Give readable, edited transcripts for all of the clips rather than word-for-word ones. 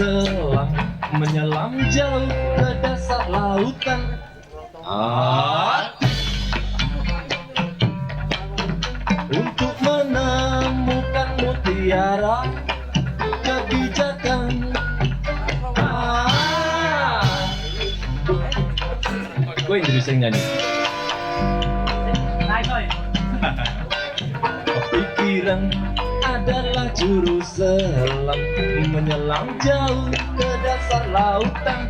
selam menyelam jauh ke dasar lautan. Untuk menemukan mutiara kebijakan. Gue Indonesia nyanyi. Pikiran adalah juru selam menyelam jauh ke dasar lautan.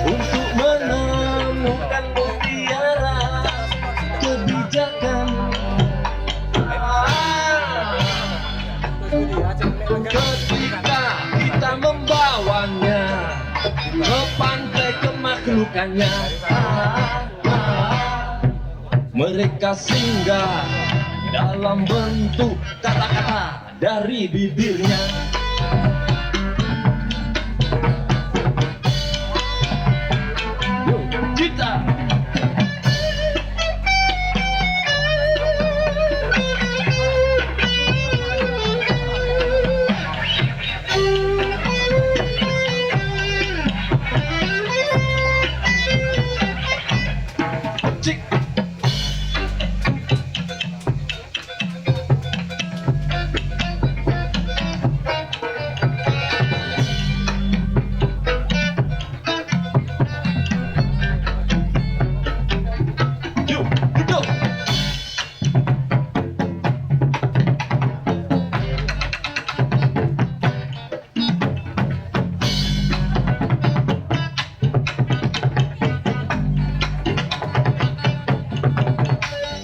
Untuk menemukan mutiara kebijakan. Ketika kita membawanya ke pantai kemakhlukannya, mereka singgah dalam bentuk kata-kata dari bibirnya. Kita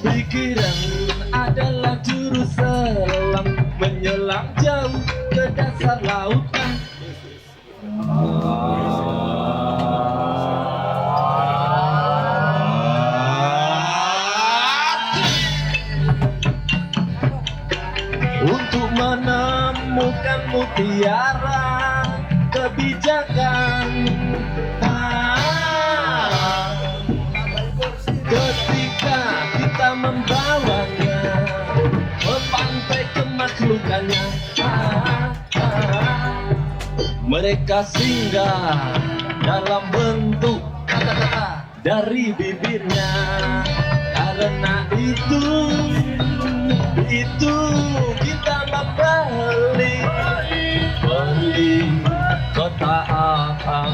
pikiran adalah juru selam menyelam jauh ke dasar lautan. Untuk menemukan mutiara kebijakan. Ketika kita membawanya ke pantai kemakhlukannya, mereka singgah dalam bentuk kata-kata dari bibirnya. Karena itu kita membeli kotak akang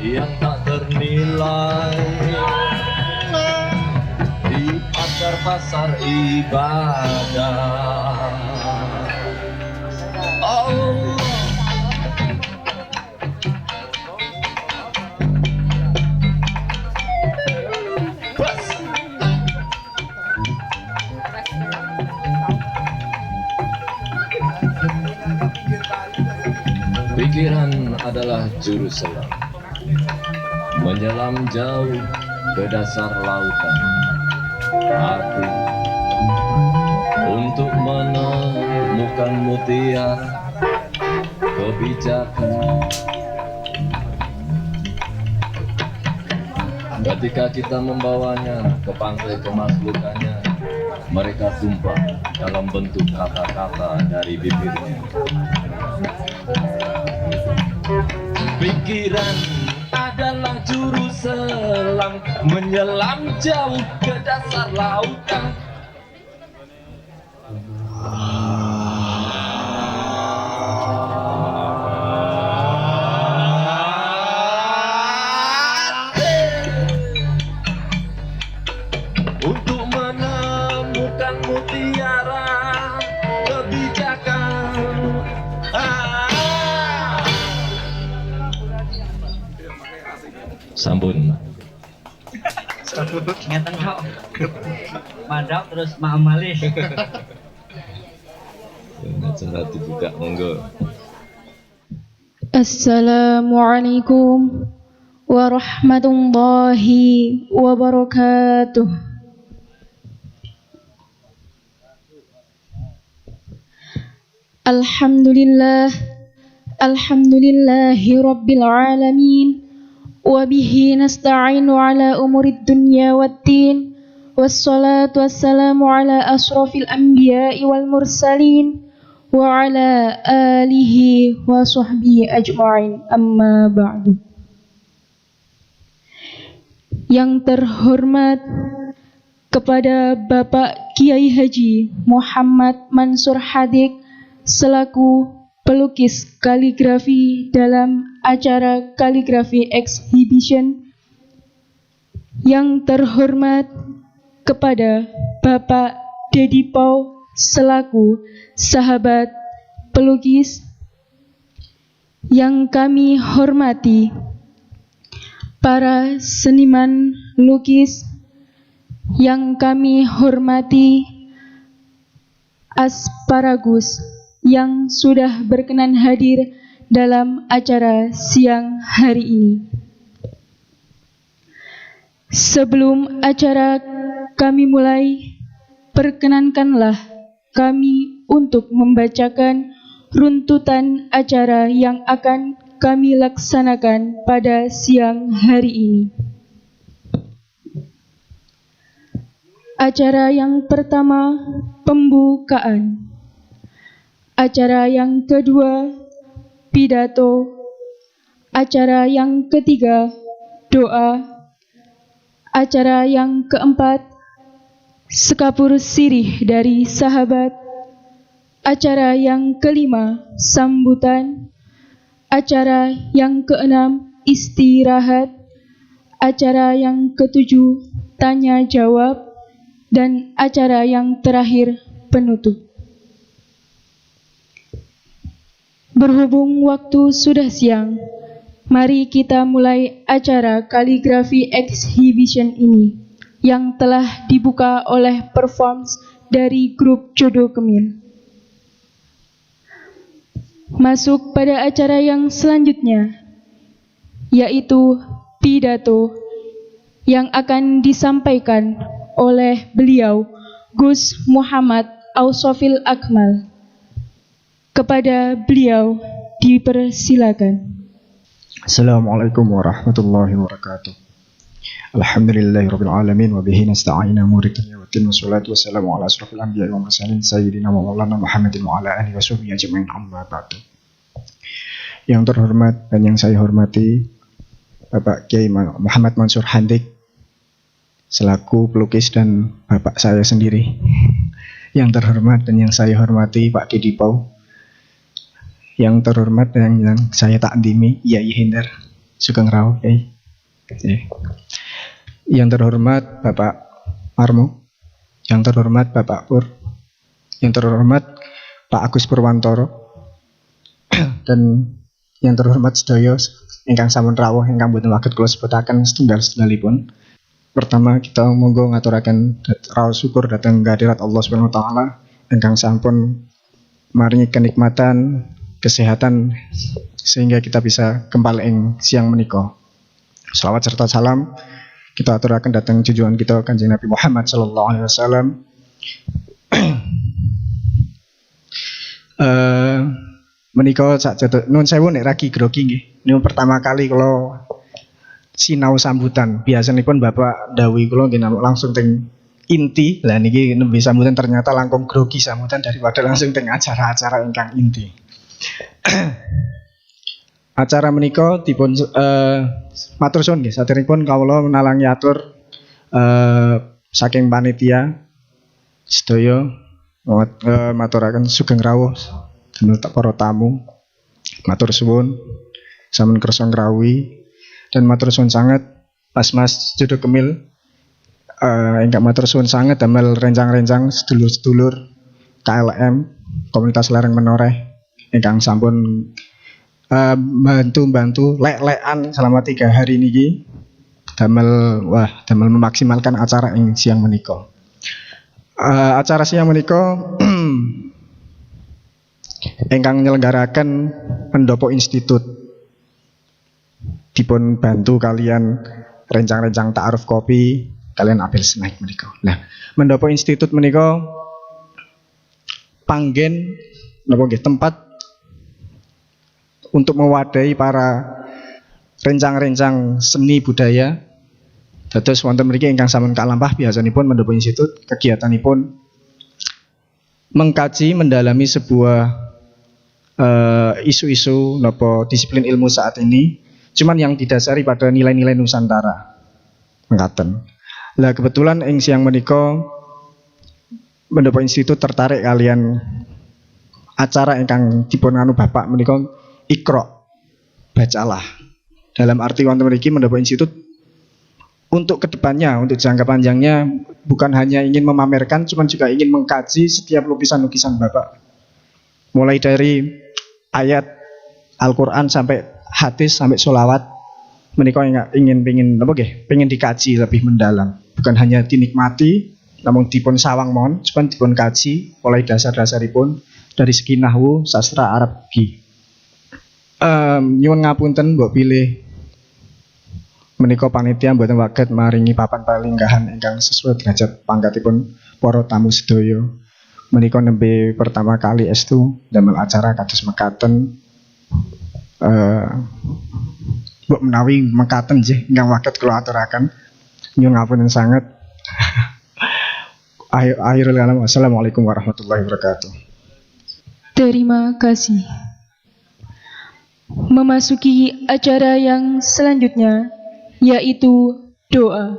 yang tak ternilai di pasar-pasar ibadah. Oh, bas. Pikiran adalah juru selam menyelam jauh ke dasar lautan. Hati untuk menemukan mutiara kebijakan. Ketika kita membawanya ke pantai kemakhlukannya, mereka tumpah dalam bentuk kata-kata dari bibirnya. Pikiran adalah juru selam menyelam jauh ke dasar lautan. Untuk menemukan mutiara kebijakan. Sampun. Ngeten kok. Madap terus ma'amalih. Acara dibuka monggo. Assalamualaikum warahmatullahi wabarakatuh. Alhamdulillahi rabbil alamin. Wabihi nasta'inu ala umurid dunya waddin. wassalatu wassalamu ala asrafil anbiya'i wal mursalin wa ala alihi wa sahbihi ajma'in, amma ba'du. Yang terhormat kepada Bapak Kiai Haji Muhammad Mansur Hadik selaku pelukis kaligrafi dalam acara kaligrafi exhibition. Yang terhormat kepada Bapak Dedi Pau selaku sahabat pelukis. Yang kami hormati para seniman lukis. Yang kami hormati Asparagus yang sudah berkenan hadir dalam acara siang hari ini. Sebelum acara kami mulai, perkenankanlah kami untuk membacakan runtutan acara yang akan kami laksanakan pada siang hari ini. Acara yang pertama, pembukaan. Acara yang kedua, pidato. Acara yang ketiga, doa. Acara yang keempat, sekapur sirih dari sahabat. Acara yang kelima, sambutan. Acara yang keenam, istirahat. Acara yang ketujuh, tanya jawab. Dan acara yang terakhir, penutup. Berhubung waktu sudah siang, mari kita mulai acara kaligrafi exhibition ini yang telah dibuka oleh performance dari grup Jodoh Kemil. Masuk pada acara yang selanjutnya, yaitu pidato yang akan disampaikan oleh beliau Gus Muhammad Ausofil Akmal. Kepada beliau dipersilakan. Assalamualaikum warahmatullahi wabarakatuh. Alhamdulillahirabbil alamin wa bihi nasta'inu umuri dunya waddin, wassalatu wassalamu ala asrofil anbiya'i wa mursalin sayyidina wa maulana Muhammadin wa ala alihi washabihi ajmain, amma ba'du. Yang terhormat dan yang saya hormati Bapak Kiai Muhammad Mansur Hadik selaku pelukis dan bapak saya sendiri. Yang terhormat dan yang saya hormati Pak Dedi Pau. Yang terhormat dan yang saya takdimi Yai Hendar Sugeng Rawu, Yai. Yang terhormat Bapak Marmo. Yang terhormat Bapak Pur. Yang terhormat Pak Agus Purwantoro. Dan yang terhormat sedaya ingkang sampun rawuh ingkang boten saged kula sebutaken setunggal-setunggalipun. Pertama kita monggo ngaturaken raos syukur dhateng kehadirat Allah Subhanahu wa taala ingkang sampun maringi kenikmatan, kesehatan sehingga kita bisa kembali ing siang menika. Selawat serta salam kita aturaken dhateng junjungan kita Kanjeng Nabi Muhammad sallallahu alaihi wasallam. Menika sakjane nuwun sewu nek ragi grogi nggih. Niku pertama kali kula sinau sambutan. Biasanipun Bapak dawuhi kula nggih langsung teng inti. Lah niki nembe sambutan ternyata langkung grogi sambutan daripada langsung teng acara-acara ingkang inti. Acara menika dipun matur suwun nggih saderengipun kawula menalangi atur saking panitia sedaya maturaken sugeng rawuh damel para tamu. Matur suwun sampun kersa ngrawuhi dan matur suwun sanget Mas Jodoh Kemil ingkang matur suwun sanget damel rencang-rencang sedulur-sedulur KLM komunitas lereng menoreh ingkang sampun bantu lek-lekan selama 3 hari niki damel memaksimalkan acara ing siang menika. Acara siang menika ingkang nyelenggaraken Pendopo Institut dipun bantu kalian rencang-rencang ta'aruf kopi kalian Abel Snack menika. Nah, Pendopo Institut menika panggen napa nggih tempat untuk mewadahi para rencang-rencang seni budaya Dados wonten mriki ingkang sampun kalampah biasanipun Pendopo Institut kegiatanipun mengkaji mendalami sebuah isu-isu nopo disiplin ilmu saat ini, cuman yang didasari pada nilai-nilai Nusantara. Mengkaten. Lah kebetulan ing siang menika Pendopo Institut tertarik kalian acara ingkang dipun anu Bapak menika Iqra, bacalah. Dalam arti wonten mriki Pendopo Institut untuk kedepannya, untuk jangka panjangnya bukan hanya ingin memamerkan, cuman juga ingin mengkaji setiap lukisan-lukisan Bapak. Mulai dari ayat Al-Quran sampai hadis sampai sholawat, menika ingin dikaji lebih mendalam. Bukan hanya dinikmati, namun dipun sawang mon, cuman dipun kaji mulai dasar-dasaripun dari segi nahwu, sastra Arab gi. Nyuwun ngapunten mbok pilih menika panitia mboten waget maringi papan palinggahan ingkang sesuai derajat pangkatipun para tamu sedaya. Menika nembe pertama kali estu damel acara kados mekaten. Mbok menawi mekaten nggih ingkang waget kula aturaken. Nyuwun ngapunten sanget. Akhirul kalam. Wassalamualaikum warahmatullahi wabarakatuh. Terima kasih. Memasuki acara yang selanjutnya, yaitu doa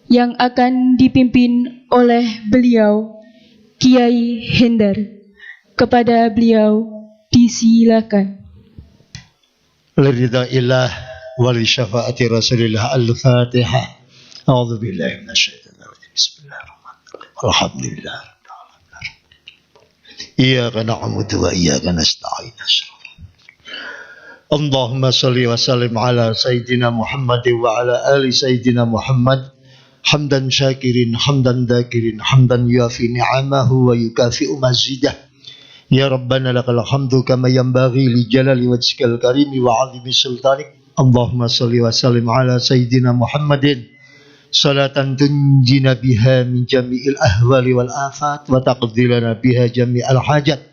yang akan dipimpin oleh beliau Kiai Hendar. Kepada beliau disilakan. Liridha ilah wali syafaati Rasulillah al-Fatihah. A'udzu billahi minasyaitonir rajim. Bismillahirrahmanirrahim. Alhamdulillah. Iyyaka na'budu wa iyyaka nasta'in. Allahumma salli wa sallim ala Sayyidina Muhammad wa ala ali Sayyidina Muhammad hamdan syakirin, hamdan dhakirin, hamdan yuafi ni'amahu wa yukafi'u mazidah. Ya Rabbana lakal hamdu kama yanbaghi li jalali wajhikal karimi wa 'azimi sultanik. Allahumma salli wa sallim ala Sayyidina Muhammadin salatan tunjina biha min jami'il ahwali wal afat wa taqdilana biha jami'al hajat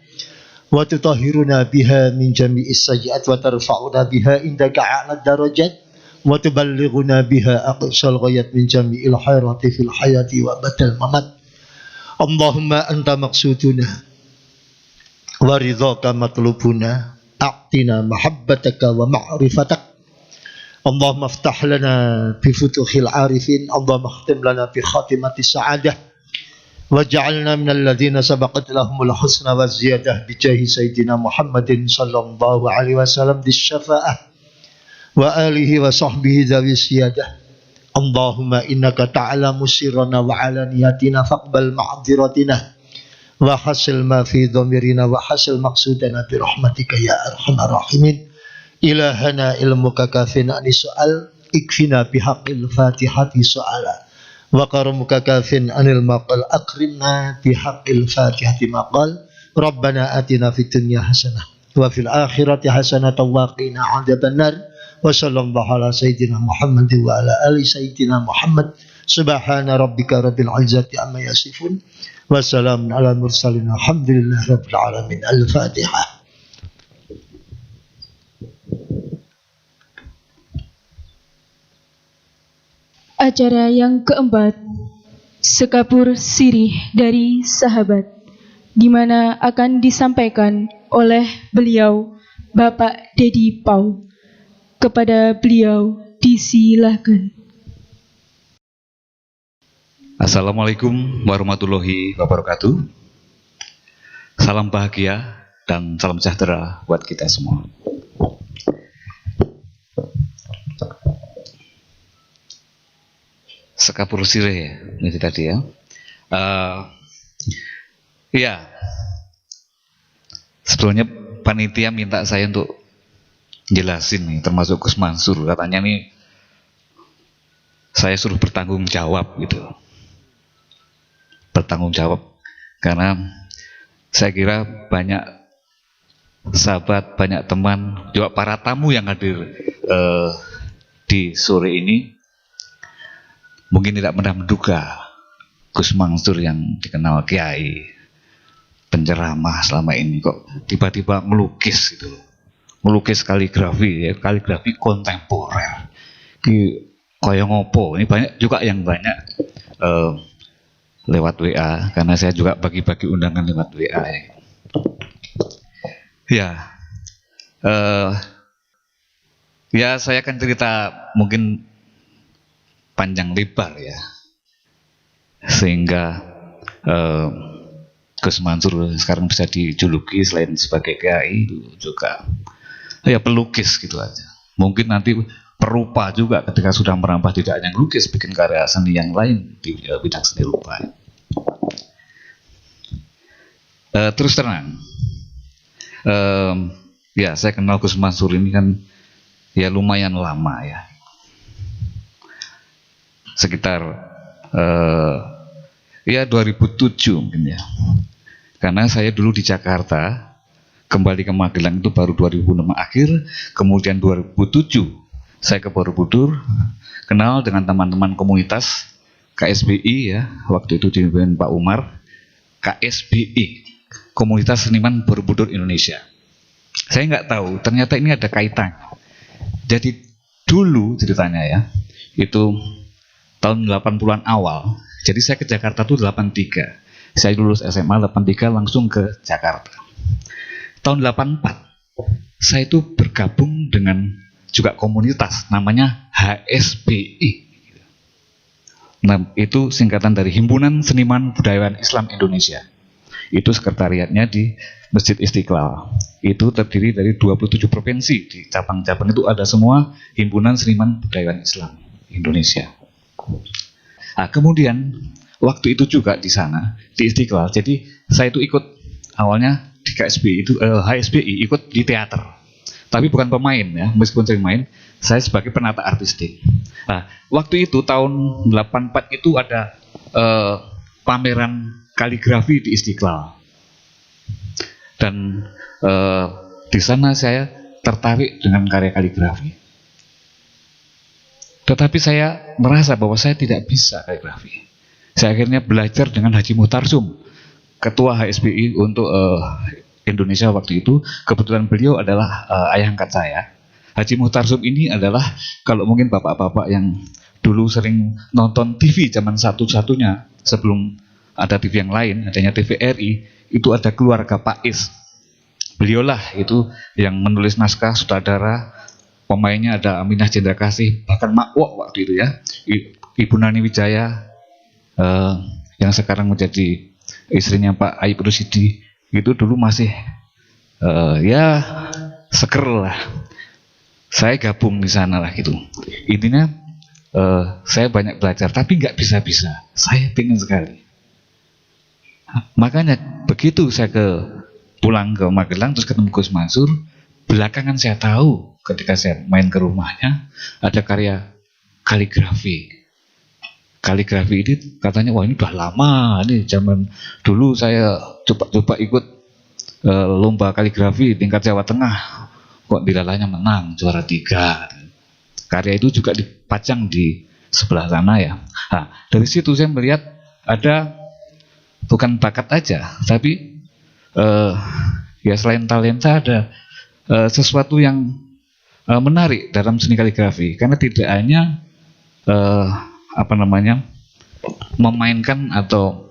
wa tutahhiruna biha min jami'is sayyi'at wa tarfa'una biha indaka a'la darajat wa tuballighuna biha aqsal ghayat min jami'il khairati fil hayati wa badal mamat. Allahumma anta maqsuduna wa ridhaka matlubuna a'tina mahabbataka wa ma'rifatak. Allahumma aftah lana bi futuhil arifin. Allahumma khtim lana bi khatimati sa'adah waj'alna minal ladzina sabaqat lahumul husna wa ziyadah bi jahi sayyidina Muhammadin sallallahu alaihi wasallam bis syafa'ah wa alihi wa sahbihi dhawi siyadah. Allahumma innaka ta'lamu sirrana wa alaniyatina faqbal ma'dziratina wa hasil ma fi dhamirina wa hasil maqsudana bi rahmatika ya arhamar rahimin. Ilahana ilmuka kafina ani so'al ikfina bihaqqil fatihati so'ala wa karamuka kafin anil maqal akrimna bihaqqil fatihati maqal. Rabbana atina fid dunya hasanah wa fil akhirati hasanah wa qina adzabannar. Wa sallallahu ala sayyidina Muhammad wa ala ali sayyidina Muhammad. Subhana rabbika rabbil izzati amma yasifun wa salamun ala mursalin alhamdulillahi rabbil alamin. Al-Fatihah. Acara yang keempat, sekapur sirih dari sahabat, di mana akan disampaikan oleh beliau Bapak Dedi Pau. Kepada beliau disilakan. Assalamualaikum warahmatullahi wabarakatuh. Salam bahagia dan salam sejahtera buat kita semua. Sekapur sirih ya, itu tadi ya. Ya, sebetulnya panitia minta saya untuk jelasin nih, termasuk Gus Mansur, katanya nih saya suruh bertanggung jawab gitu. Bertanggung jawab karena saya kira banyak sahabat, banyak teman, juga para tamu yang hadir di sore ini mungkin tidak pernah menduga Gus Mansur yang dikenal kiai penceramah selama ini kok tiba-tiba melukis gitu, melukis kaligrafi ya, kaligrafi kontemporer. koyo ngopo. Ini banyak juga yang banyak lewat WA, karena saya juga bagi-bagi undangan lewat WA. Ya, ya saya akan cerita mungkin panjang lebar ya, sehingga Gus Mansur sekarang bisa dijuluki selain sebagai kiai juga ya pelukis gitu aja. Mungkin nanti perupa juga ketika sudah merambah tidak hanya lukis, bikin karya seni yang lain di bidang seni rupa. Terus terang, ya saya kenal Gus Mansur ini kan ya lumayan lama ya, sekitar ya 2007 mungkin ya, karena saya dulu di Jakarta, kembali ke Magelang itu baru 2006 akhir, kemudian 2007 saya ke Borobudur, kenal dengan teman-teman komunitas KSBI ya, waktu itu dipimpin Pak Umar, KSBI, Komunitas Seniman Borobudur Indonesia. Saya nggak tahu, ternyata ini ada kaitan. Jadi dulu ceritanya ya, itu tahun 80-an awal, jadi saya ke Jakarta tuh 83. Saya lulus SMA 83 langsung ke Jakarta. Tahun 84, saya itu bergabung dengan juga komunitas namanya HSBI. Nah, itu singkatan dari Himpunan Seniman Budayawan Islam Indonesia. Itu sekretariatnya di Masjid Istiqlal. Itu terdiri dari 27 provinsi. Di cabang-cabang itu ada semua Himpunan Seniman Budayawan Islam Indonesia. Nah, kemudian waktu itu juga di sana di Istiqlal. Jadi saya itu ikut awalnya di KSBI itu HSBI ikut di teater. Tapi bukan pemain ya, meskipun sering main, saya sebagai penata artistik. Nah, waktu itu tahun 84 itu ada pameran kaligrafi di Istiqlal. Dan di sana saya tertarik dengan karya kaligrafi. Tetapi saya merasa bahwa saya tidak bisa kaligrafi. Saya akhirnya belajar dengan Haji Muhtarsum, ketua HSBI untuk Indonesia waktu itu. Kebetulan beliau adalah ayah angkat saya. Haji Muhtarsum ini adalah, kalau mungkin bapak-bapak yang dulu sering nonton TV zaman satu-satunya sebelum ada TV yang lain, adanya TVRI, itu ada keluarga Pais. Beliaulah itu yang menulis naskah, sutradara, pemainnya ada Aminah Jendra Kasih, bahkan Mak Wok waktu itu ya, Ibu Nani Wijaya, yang sekarang menjadi istrinya Pak Aib Rusidi, itu dulu masih ya seger lah. Saya gabung di sana lah gitu. Intinya saya banyak belajar, tapi nggak bisa-bisa. Saya pengen sekali. Makanya begitu saya pulang ke Magelang terus ketemu Gus Mansur, belakangan saya tahu ketika saya main ke rumahnya ada karya kaligrafi. Kaligrafi ini katanya wah ini udah lama, ini zaman dulu saya coba ikut lomba kaligrafi tingkat Jawa Tengah, kok dilalanya menang juara 3. Karya itu juga dipajang di sebelah sana ya. Nah, dari situ saya melihat ada bukan bakat aja, tapi ya selain talenta ada sesuatu yang menarik dalam seni kaligrafi, karena tidak hanya memainkan atau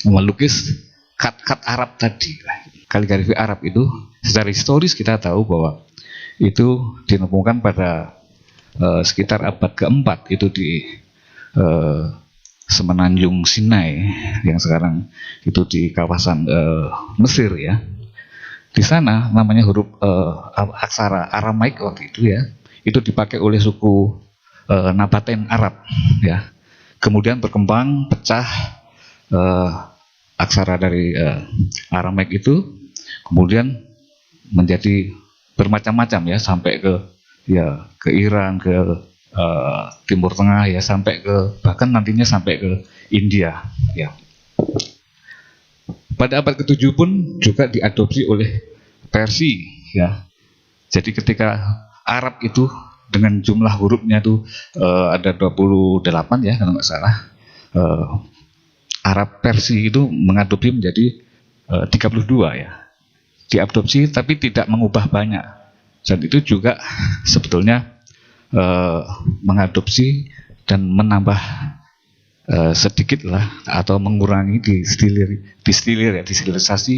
melukis kat-kat Arab tadi. Kaligrafi Arab itu secara historis kita tahu bahwa itu ditemukan pada sekitar abad keempat, itu di Semenanjung Sinai yang sekarang itu di kawasan Mesir ya. Di sana namanya huruf aksara Aramaik waktu itu ya, itu dipakai oleh suku Nabaten Arab ya. Kemudian berkembang pecah aksara dari Aramaik itu, kemudian menjadi bermacam-macam ya, sampai ke Iran, ke Timur Tengah ya, sampai ke bahkan nantinya sampai ke India ya. Pada abad ke-7 pun juga diadopsi oleh Persia ya. Jadi ketika Arab itu dengan jumlah hurufnya itu ada 28 ya kalau nggak salah, Arab Persia itu mengadopsi menjadi 32 ya. Diadopsi tapi tidak mengubah banyak. Dan itu juga sebetulnya mengadopsi dan menambah sedikit lah atau mengurangi distilirisasi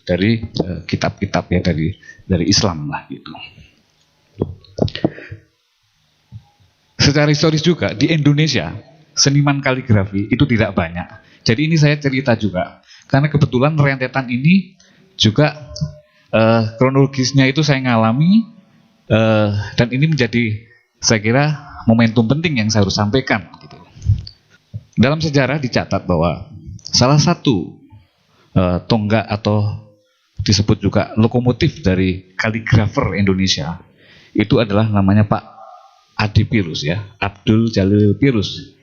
dari kitab-kitab ya dari Islam lah gitu. Secara historis juga di Indonesia seniman kaligrafi itu tidak banyak. Jadi ini saya cerita juga karena kebetulan rentetan ini juga kronologisnya itu saya ngalami dan ini menjadi saya kira momentum penting yang saya harus sampaikan gitu. Dalam sejarah dicatat bahwa salah satu tonggak atau disebut juga lokomotif dari kaligrafer Indonesia itu adalah namanya Pak Adi Pirus ya, Abdul Jalil Pirus.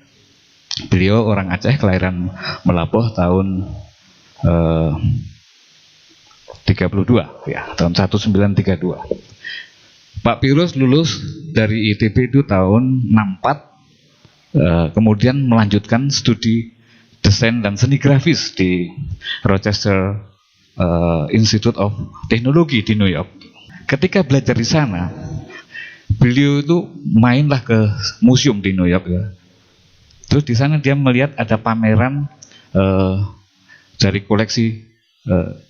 Beliau orang Aceh, kelahiran Melaboh tahun 32 ya, tahun 1932. Pak Pirus lulus dari ITB itu tahun 64, kemudian melanjutkan studi desain dan seni grafis di Rochester Institute of Technology di New York. Ketika belajar di sana, beliau itu mainlah ke museum di New York ya. Terus di sana dia melihat ada pameran dari koleksi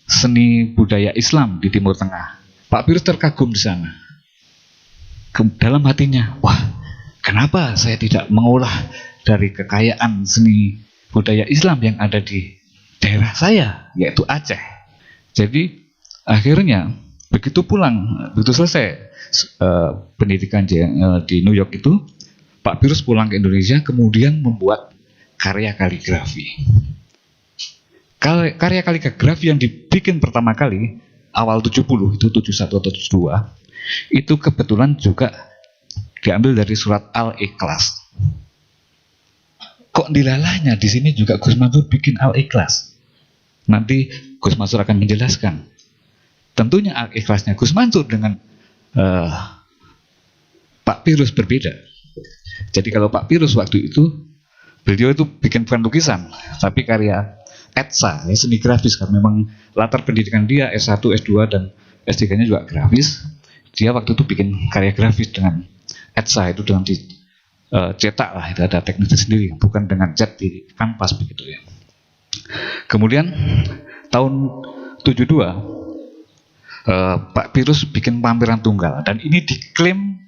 seni budaya Islam di Timur Tengah. Pak Pirus terkagum di sana. Dalam hatinya, wah, kenapa saya tidak mengolah dari kekayaan seni budaya Islam yang ada di daerah saya, yaitu Aceh. Jadi akhirnya begitu selesai pendidikan di New York itu, Pak Pirus pulang ke Indonesia kemudian membuat karya kaligrafi. Karya kaligrafi yang dibikin pertama kali awal 70 itu 71 atau 72 itu kebetulan juga diambil dari surat Al-Ikhlas. Kok dilalahnya di sini juga Gus Mansur bikin Al-Ikhlas? Nanti Gus Mansur akan menjelaskan. Tentunya Al-Ikhlasnya Gus Mansur dengan Pak Pirus berbeda. Jadi kalau Pak Pirus waktu itu beliau itu bikin bukan lukisan, tapi karya etsa, ya, seni grafis kan. Memang latar pendidikan dia S1, S2 dan S3-nya juga grafis. Dia waktu itu bikin karya grafis dengan etsa, itu dengan cetak lah, itu ada tekniknya sendiri, bukan dengan cat di kanvas begitu ya. Kemudian tahun 72 Pak Pirus bikin pameran tunggal dan ini diklaim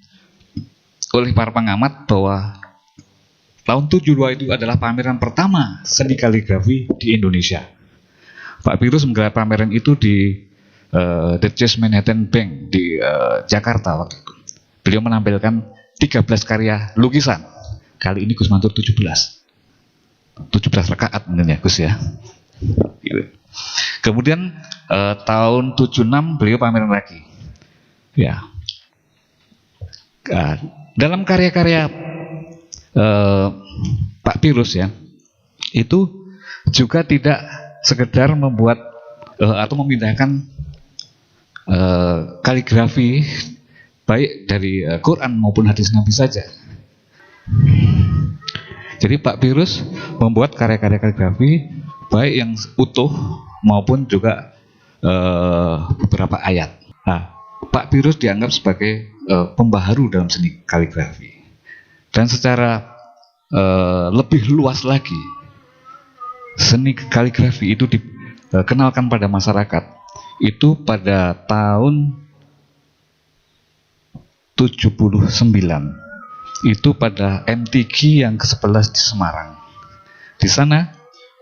oleh para pengamat bahwa tahun 72 itu adalah pameran pertama seni kaligrafi di Indonesia. Pak Pirus menggelar pameran itu di The Chase Manhattan Bank di Jakarta waktu itu. Beliau menampilkan 13 karya lukisan. Kali ini Gus Mansur 17 rakaat mungkin ya Gus ya. Kemudian tahun 76 beliau pameran lagi. Ya. Dalam karya-karya Pak Pirus ya, itu juga tidak sekedar membuat atau memindahkan kaligrafi baik dari Quran maupun hadis Nabi saja. Jadi Pak Pirus membuat karya-karya kaligrafi baik yang utuh maupun juga beberapa ayat. Nah, Pak Pirus dianggap sebagai pembaharu dalam seni kaligrafi. Dan secara lebih luas lagi, seni kaligrafi itu dikenalkan pada masyarakat itu pada tahun 79. Itu pada MTQ yang ke-11 di Semarang. Di sana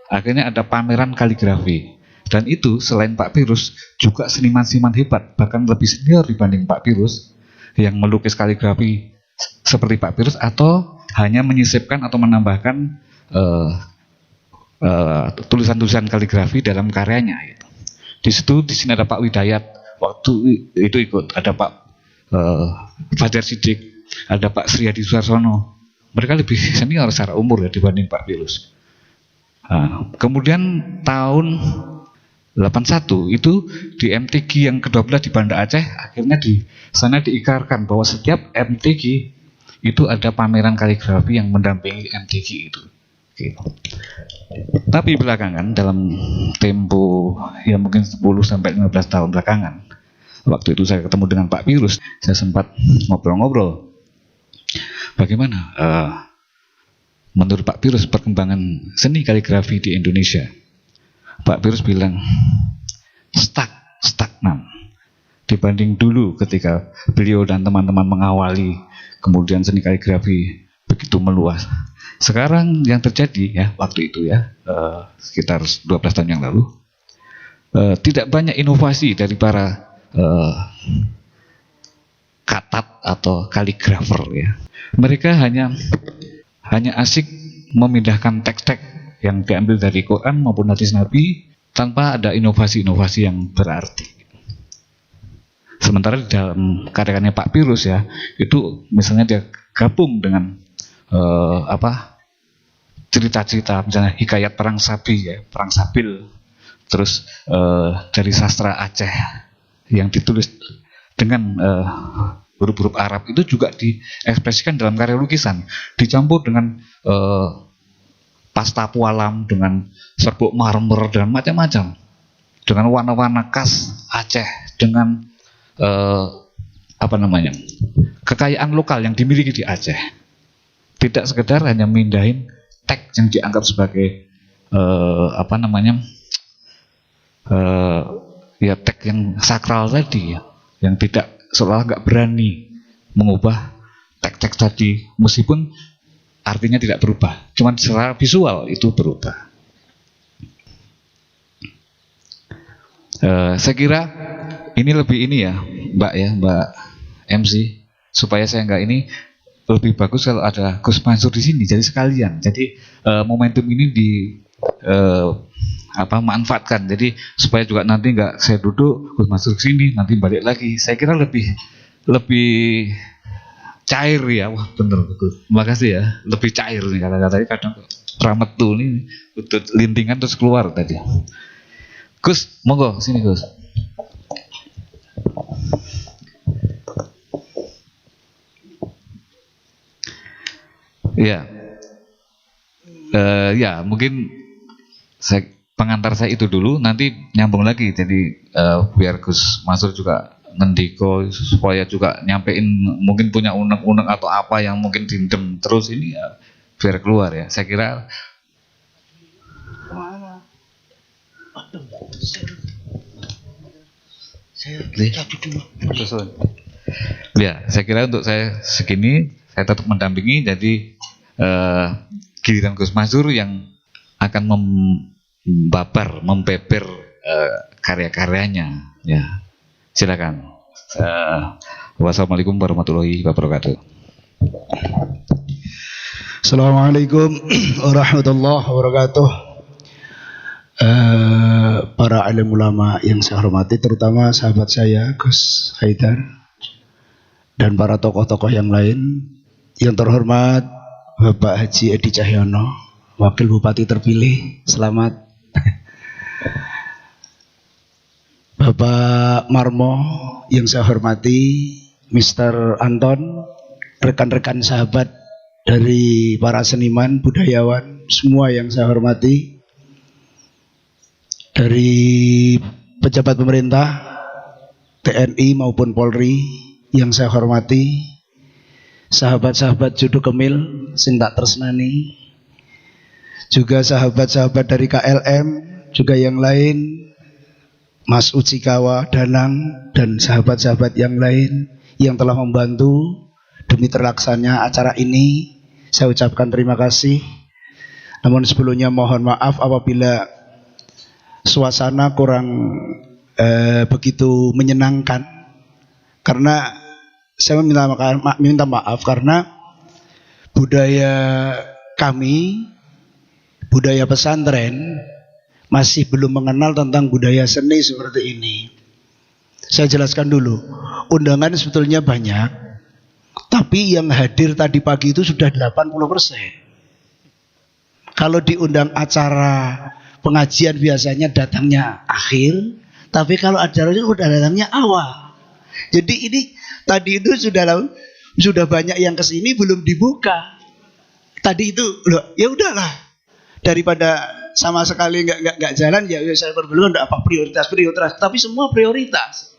akhirnya ada pameran kaligrafi. Dan itu selain Pak Pirus juga seniman-seniman hebat, bahkan lebih senior dibanding Pak Pirus yang melukis kaligrafi seperti Pak Pirus atau hanya menyisipkan atau menambahkan tulisan-tulisan kaligrafi dalam karyanya. Di sini ada Pak Widayat, waktu itu ikut, ada Pak Fajar Sidik, ada Pak Sriyadi Suarsono. Mereka lebih senior secara umur ya dibanding Pak Pirus. Nah, kemudian tahun 81 itu di MTQ yang ke-12 di Banda Aceh, akhirnya di sana diikrarkan bahwa setiap MTQ itu ada pameran kaligrafi yang mendampingi MTQ itu. Tapi belakangan dalam tempo ya mungkin 10-15 tahun belakangan, waktu itu saya ketemu dengan Pak Pirus, saya sempat ngobrol-ngobrol. bagaimana menurut Pak Pirus perkembangan seni kaligrafi di Indonesia? Pak Pirus bilang stagnan dibanding dulu ketika beliau dan teman-teman mengawali kemudian seni kaligrafi begitu meluas. Sekarang yang terjadi ya waktu itu ya sekitar 12 tahun yang lalu tidak banyak inovasi dari para katat atau kaligrafer ya. Mereka hanya asik memindahkan teks-teks yang diambil dari Quran maupun hadis Nabi tanpa ada inovasi-inovasi yang berarti. Sementara di dalam karya-karyanya Pak Pirus ya, itu misalnya dia gabung dengan cerita-cerita misalnya hikayat perang sabi ya, perang sabil, terus dari sastra Aceh yang ditulis dengan huruf-huruf Arab itu juga diekspresikan dalam karya lukisan, dicampur dengan pasta pualam, dengan serbuk marmer dan macam-macam, dengan warna-warna khas Aceh, dengan kekayaan lokal yang dimiliki di Aceh. Tidak sekedar hanya mindahin teks yang dianggap sebagai teks yang sakral tadi ya, yang tidak seolah nggak berani mengubah teks-teks tadi meskipun artinya tidak berubah, cuman secara visual itu berubah. Saya kira ini lebih ya Mbak MC, supaya saya nggak ini lebih bagus kalau ada Gus Mansur di sini, jadi sekalian. Jadi momentum ini manfaatkan. Jadi supaya juga nanti nggak saya duduk Gus Mansur di sini nanti balik lagi. Saya kira lebih cair ya. Wah bener Gus. Terima kasih ya. Lebih cair nih kata-katanya, kadang ramet tuh nih lintingan terus keluar tadi. Gus, monggo sini Gus. Ya, mungkin pengantar saya itu dulu, nanti nyambung lagi. Jadi biar Gus Mansur juga ngendiko supaya juga nyampein mungkin punya unek-unek atau apa yang mungkin dindem terus ini ya, biar keluar ya. Saya kira saya kira untuk saya segini, saya tetap mendampingi. Jadi giliran Gus Mansur yang akan membeber karya-karyanya ya. Silakan. Wassalamualaikum warahmatullahi wabarakatuh. Assalamualaikum warahmatullahi wabarakatuh. Para alim ulama yang saya hormati, terutama sahabat saya Gus Haidar dan para tokoh-tokoh yang lain. Yang terhormat Bapak Haji Edi Cahyono, Wakil Bupati terpilih, selamat. Bapak Marmo yang saya hormati, Mr. Anton, rekan-rekan sahabat dari para seniman, budayawan, semua yang saya hormati, dari pejabat pemerintah, TNI maupun Polri yang saya hormati, sahabat-sahabat Judu Kemil sing tak tresnani, juga sahabat-sahabat dari KLM, juga yang lain, Mas Uchikawa, Danang, dan sahabat-sahabat yang lain yang telah membantu demi terlaksananya acara ini. Saya ucapkan terima kasih. Namun sebelumnya mohon maaf apabila suasana kurang begitu menyenangkan, karena saya minta maaf karena budaya kami, budaya pesantren masih belum mengenal tentang budaya seni seperti ini. Saya jelaskan dulu, undangan sebetulnya banyak, tapi yang hadir tadi pagi itu sudah 80%. Kalau diundang acara pengajian biasanya datangnya akhir, tapi kalau acara itu sudah datangnya awal. Jadi ini tadi itu sudah banyak yang kesini belum dibuka. Tadi itu loh, ya udahlah, daripada sama sekali nggak jalan ya saya berbelum ada apa prioritas, tapi semua prioritas.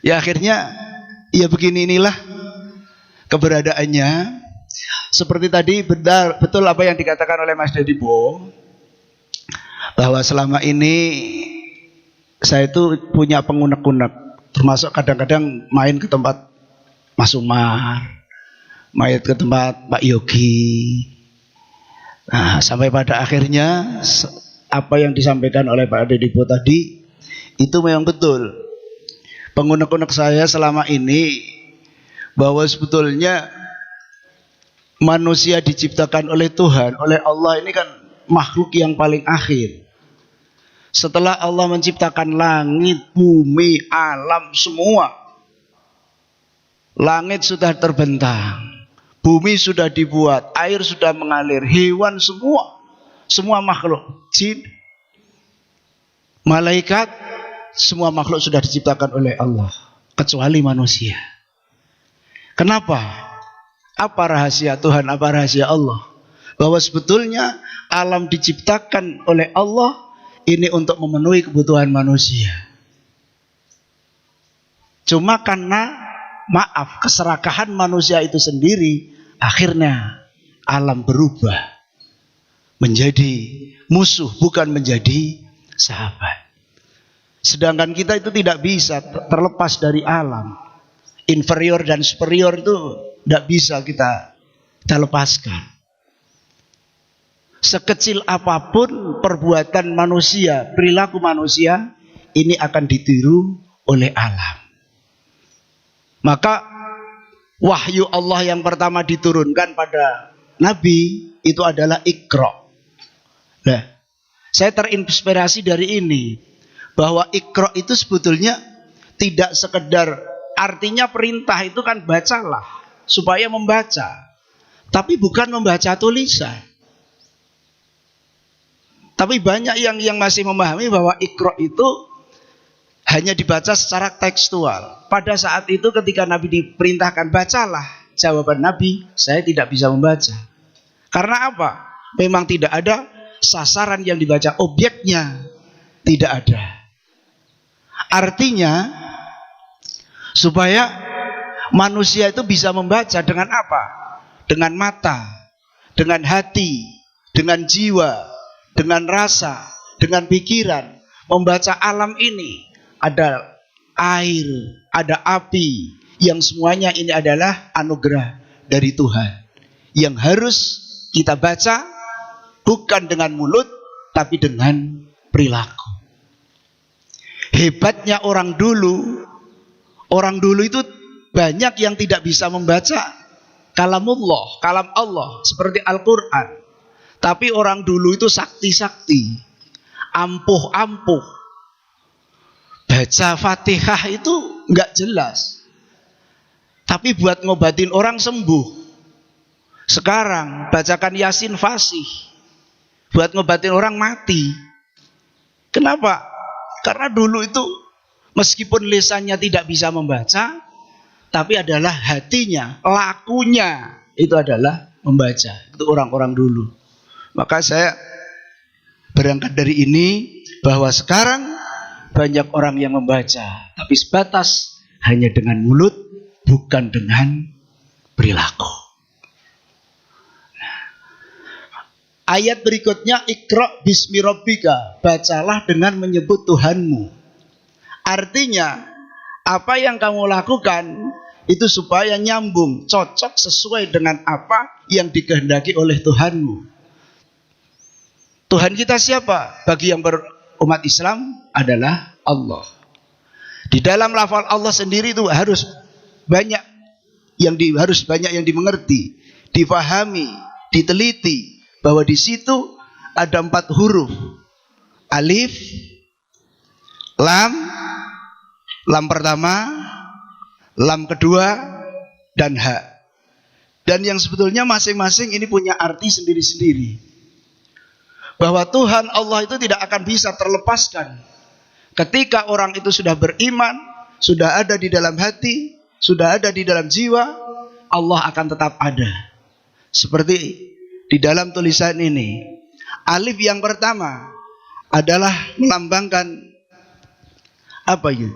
Ya akhirnya ya begini inilah keberadaannya. Seperti tadi betul apa yang dikatakan oleh Mas Dedipo, bahwa selama ini saya itu punya pengunek-unek, termasuk kadang-kadang main ke tempat Mas Umar, main ke tempat Pak Yogi. Nah, sampai pada akhirnya apa yang disampaikan oleh Pak Dedipo tadi itu memang betul. Pengunek-unek saya selama ini bahwa sebetulnya manusia diciptakan oleh Tuhan, oleh Allah ini kan makhluk yang paling akhir. Setelah Allah menciptakan langit, bumi, alam, semua. Langit sudah terbentang, bumi sudah dibuat, air sudah mengalir, hewan semua makhluk, jin, malaikat, semua makhluk sudah diciptakan oleh Allah, kecuali manusia. Kenapa? Apa rahasia Tuhan, apa rahasia Allah? Bahwa sebetulnya alam diciptakan oleh Allah ini untuk memenuhi kebutuhan manusia. Cuma karena maaf, keserakahan manusia itu sendiri, akhirnya alam berubah menjadi musuh, bukan menjadi sahabat. Sedangkan kita itu tidak bisa terlepas dari alam. Inferior dan superior itu tidak bisa kita lepaskan. Sekecil apapun perbuatan manusia, perilaku manusia, ini akan ditiru oleh alam. Maka wahyu Allah yang pertama diturunkan pada Nabi itu adalah Iqra. Nah, saya terinspirasi dari ini, bahwa Iqra itu sebetulnya tidak sekedar, artinya perintah itu kan bacalah, supaya membaca, tapi bukan membaca tulisan. Tapi banyak yang masih memahami bahwa Iqra itu hanya dibaca secara tekstual. Pada saat itu ketika Nabi diperintahkan bacalah, jawaban Nabi, saya tidak bisa membaca. Karena apa? Memang tidak ada sasaran yang dibaca, objeknya tidak ada. Artinya supaya manusia itu bisa membaca dengan apa? Dengan mata, dengan hati, dengan jiwa, dengan rasa, dengan pikiran. Membaca alam ini, ada air, ada api, yang semuanya ini adalah anugerah dari Tuhan, yang harus kita baca bukan dengan mulut, tapi dengan perilaku. Hebatnya orang dulu itu banyak yang tidak bisa membaca kalamullah, kalam Allah seperti Al-Quran. Tapi orang dulu itu sakti-sakti, ampuh-ampuh. Baca Fatihah itu nggak jelas, tapi buat ngobatin orang sembuh. Sekarang bacakan Yasin Fasih, buat ngobatin orang mati. Kenapa? Karena dulu itu meskipun lisannya tidak bisa membaca, tapi adalah hatinya, lakunya itu adalah membaca. Itu orang-orang dulu. Maka saya berangkat dari ini, bahwa sekarang banyak orang yang membaca, tapi sebatas hanya dengan mulut, bukan dengan perilaku. Ayat berikutnya, Iqra bismi rabbika, bacalah dengan menyebut Tuhanmu. Artinya, apa yang kamu lakukan itu supaya nyambung, cocok sesuai dengan apa yang dikehendaki oleh Tuhanmu. Tuhan kita siapa? Bagi yang berumat Islam adalah Allah. Di dalam lafal Allah sendiri itu harus banyak yang dimengerti, difahami, diteliti, bahwa di situ ada 4 huruf. Alif, lam pertama, lam kedua, dan ha. Dan yang sebetulnya masing-masing ini punya arti sendiri-sendiri. Bahwa Tuhan Allah itu tidak akan bisa terlepaskan. Ketika orang itu sudah beriman, sudah ada di dalam hati, sudah ada di dalam jiwa, Allah akan tetap ada. Seperti di dalam tulisan ini, alif yang pertama adalah melambangkan apa itu?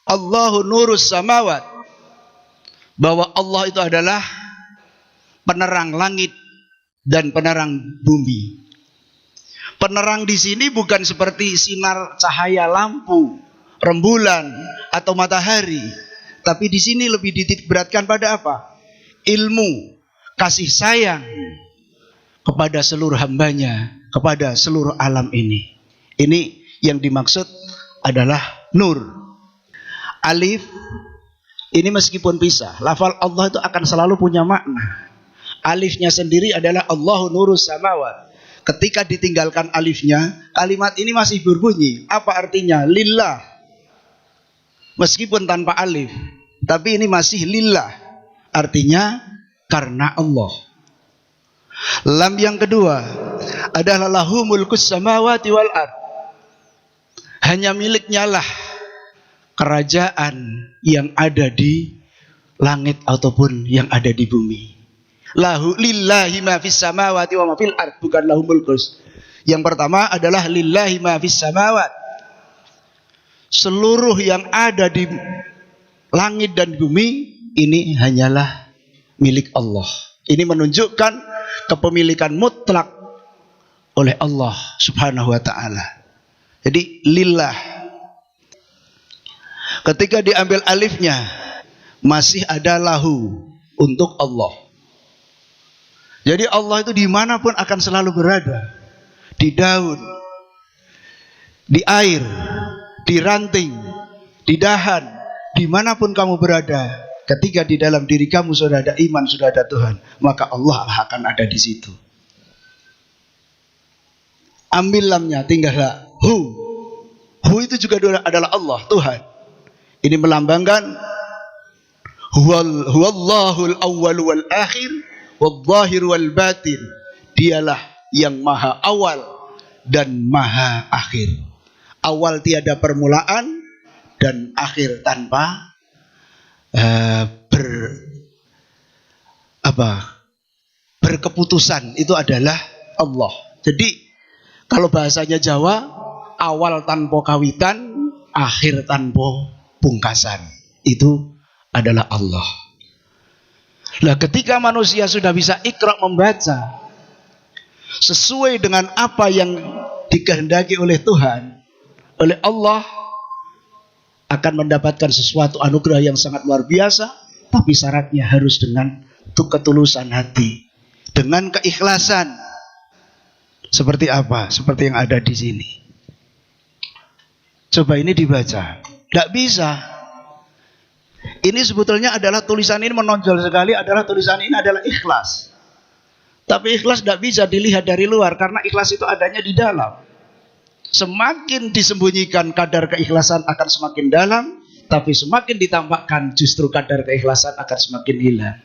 Allahu nurus samawat. bahwa Allah itu adalah penerang langit dan penerang bumi. Penerang di sini bukan seperti sinar cahaya lampu, rembulan atau matahari, tapi di sini lebih dititik beratkan pada apa? Ilmu, kasih sayang kepada seluruh hambanya, kepada seluruh alam ini. Ini yang dimaksud adalah nur. Alif ini meskipun pisah, lafal Allah itu akan selalu punya makna. Alifnya sendiri adalah Allahu nurus samawat. Ketika ditinggalkan alifnya, kalimat ini masih berbunyi. Apa artinya? Lillah. Meskipun tanpa alif, tapi ini masih lillah. Artinya karena Allah. Lam yang kedua adalah lahu mulkus samawati wal ard. Hanya miliknya lah kerajaan yang ada di langit ataupun yang ada di bumi. Lahu lillahi ma fis samawati wa ma fil ard, bukan lahu mulkus. Yang pertama adalah lillahi ma fis samawat. Seluruh yang ada di langit dan bumi ini hanyalah milik Allah. Ini menunjukkan kepemilikan mutlak oleh Allah Subhanahu wa taala. Jadi lillah. Ketika diambil alifnya masih ada lahu untuk Allah. Jadi Allah itu dimanapun akan selalu berada. Di daun, di air, di ranting, di dahan, dimanapun kamu berada. Ketika di dalam diri kamu sudah ada iman, sudah ada Tuhan, maka Allah akan ada di situ. Ambil lamnya, tinggallah hu. Hu itu juga adalah Allah, Tuhan. Ini melambangkan huwallahul awwal wal akhir wal-zahir wal batin. Dialah yang maha awal dan maha akhir. Awal tiada permulaan dan akhir tanpa berkeputusan. Itu adalah Allah. Jadi kalau bahasanya Jawa, awal tanpa kawitan, akhir tanpa pungkasan. Itu adalah Allah. Nah, ketika manusia sudah bisa iqra membaca sesuai dengan apa yang dikehendaki oleh Tuhan, oleh Allah, akan mendapatkan sesuatu anugerah yang sangat luar biasa. Tapi syaratnya harus dengan ketulusan hati, dengan keikhlasan. Seperti apa? Seperti yang ada di sini. Coba ini dibaca. Tidak bisa. Ini sebetulnya adalah tulisan ini menonjol sekali, adalah tulisan ini adalah ikhlas. Tapi ikhlas tidak bisa dilihat dari luar, karena ikhlas itu adanya di dalam. Semakin disembunyikan kadar keikhlasan akan semakin dalam, tapi semakin ditampakkan justru kadar keikhlasan akan semakin hilang.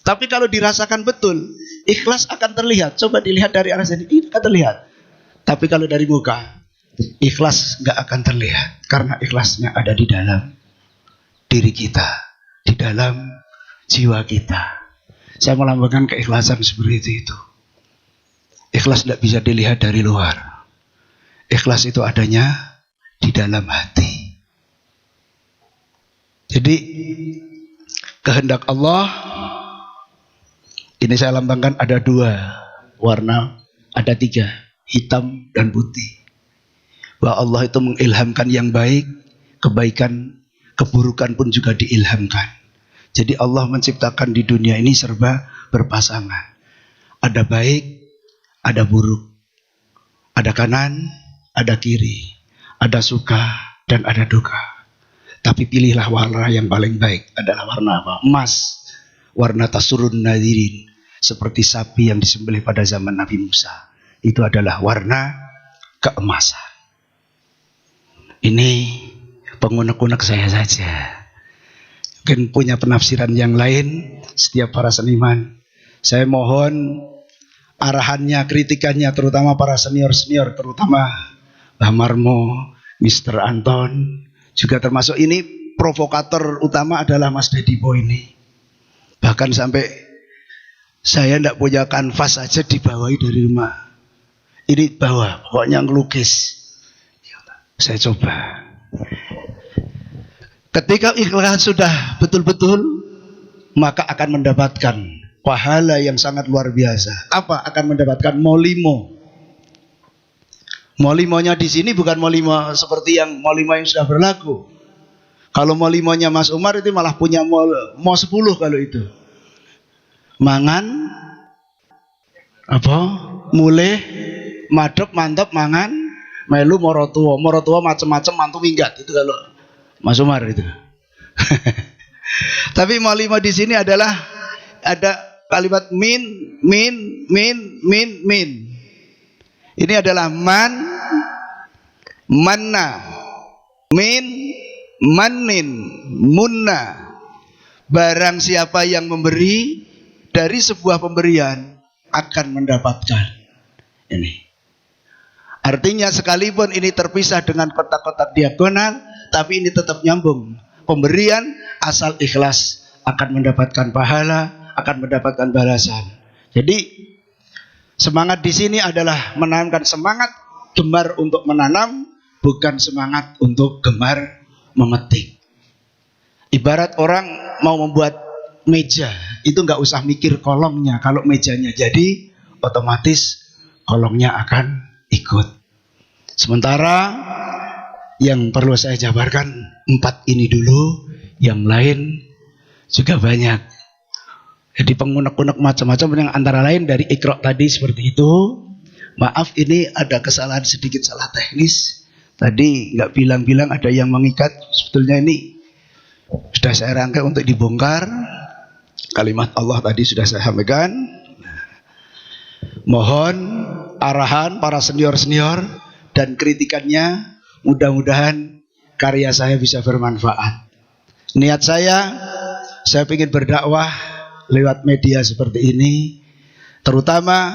Tapi kalau dirasakan betul, ikhlas akan terlihat. Coba dilihat dari arah sini, ini akan terlihat. Tapi kalau dari muka, ikhlas nggak akan terlihat, karena ikhlasnya ada di dalam diri kita, di dalam jiwa kita. Saya melambangkan keikhlasan seperti itu. Ikhlas tidak bisa dilihat dari luar. Ikhlas itu adanya di dalam hati. Jadi kehendak Allah ini saya lambangkan ada dua warna, ada tiga, hitam dan putih. Bahwa Allah itu mengilhamkan yang baik, kebaikan, keburukan pun juga diilhamkan. Jadi Allah menciptakan di dunia ini serba berpasangan. Ada baik, ada buruk. Ada kanan, ada kiri. Ada suka dan ada duka. Tapi pilihlah warna yang paling baik. Adalah warna apa? Emas. Warna tasurun nadirin. Seperti sapi yang disembelih pada zaman Nabi Musa. Itu adalah warna keemasan. Ini pengunek-unek saya saja. Mungkin punya penafsiran yang lain setiap para seniman. Saya mohon arahannya, kritikannya, terutama para senior-senior, terutama Mbah Marmo, Mr. Anton, juga termasuk ini provokator utama adalah Mas Dedi Boy ini. Bahkan sampai saya tidak punya kanvas saja dibawahi dari rumah. Ini bawa, pokoknya ngelukis. Saya coba. Ketika ikhlas sudah betul-betul maka akan mendapatkan pahala yang sangat luar biasa. Apa? Akan mendapatkan molimo. Molimonya di sini bukan molimo seperti yang molimo yang sudah berlaku. Kalau molimonya Mas Umar itu malah punya mau 10 kalau itu. Mangan apa? Mulih, madep, mantep, mangan, melu morotua macam-macam mantu minggat itu kalau Mas Umar itu. Tapi molimo di sini adalah ada kalimat min. Ini adalah manna, min, manin, munna. Barang siapa yang memberi dari sebuah pemberian akan mendapatkan. Ini. Artinya sekalipun ini terpisah dengan kotak-kotak diagonal, tapi ini tetap nyambung. Pemberian asal ikhlas akan mendapatkan pahala, akan mendapatkan balasan. Jadi semangat di sini adalah menanamkan semangat gemar untuk menanam, bukan semangat untuk gemar memetik. Ibarat orang mau membuat meja, itu nggak usah mikir kolongnya. Kalau mejanya jadi, otomatis kolongnya akan ikut. Sementara yang perlu saya jabarkan 4 ini dulu, yang lain juga banyak. Jadi pengunek-unek macam-macam yang antara lain dari Iqra tadi seperti itu. Maaf ini ada kesalahan sedikit, salah teknis. Tadi nggak bilang-bilang ada yang mengikat. Sebetulnya ini sudah saya rangkai untuk dibongkar. Kalimat Allah tadi sudah saya sampaikan. Mohon arahan para senior-senior dan kritikannya. Mudah-mudahan karya saya bisa bermanfaat. Niat saya ingin berdakwah lewat media seperti ini, terutama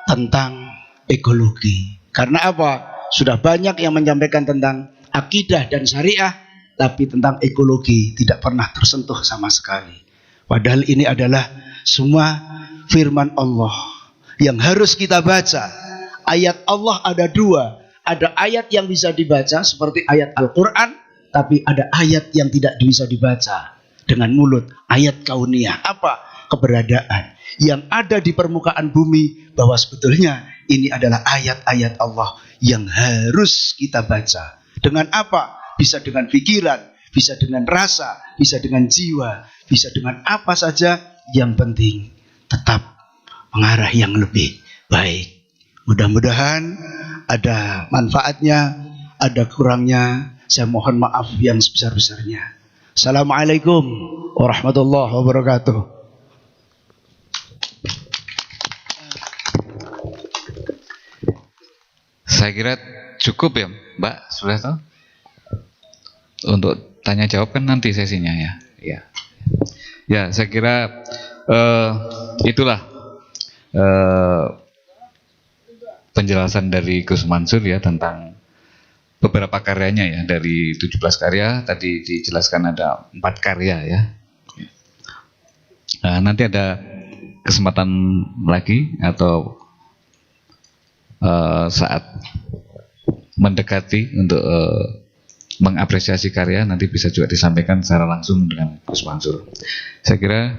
tentang ekologi. Karena apa? Sudah banyak yang menyampaikan tentang akidah dan syariah, tapi tentang ekologi tidak pernah tersentuh sama sekali. Padahal ini adalah semua firman Allah yang harus kita baca. Ayat Allah ada 2. Ada ayat yang bisa dibaca seperti ayat Al-Quran, tapi ada ayat yang tidak bisa dibaca dengan mulut. Ayat kauniyah. Apa? Keberadaan yang ada di permukaan bumi, bahwa sebetulnya ini adalah ayat-ayat Allah yang harus kita baca. Dengan apa? Bisa dengan pikiran, bisa dengan rasa, bisa dengan jiwa, bisa dengan apa saja. Yang penting tetap mengarah yang lebih baik. Mudah-mudahan ada manfaatnya, ada kurangnya. Saya mohon maaf yang sebesar-besarnya. Assalamualaikum warahmatullahi wabarakatuh. Saya kira cukup ya Mbak Sulesto untuk tanya jawab, kan nanti sesinya ya. Ya saya kira itulah penjelasan dari Gus Mansur ya tentang beberapa karyanya ya. Dari 17 karya tadi dijelaskan ada 4 karya ya. Nah, nanti ada kesempatan lagi atau saat mendekati untuk mengapresiasi karya, nanti bisa juga disampaikan secara langsung dengan Gus Mansur. Saya kira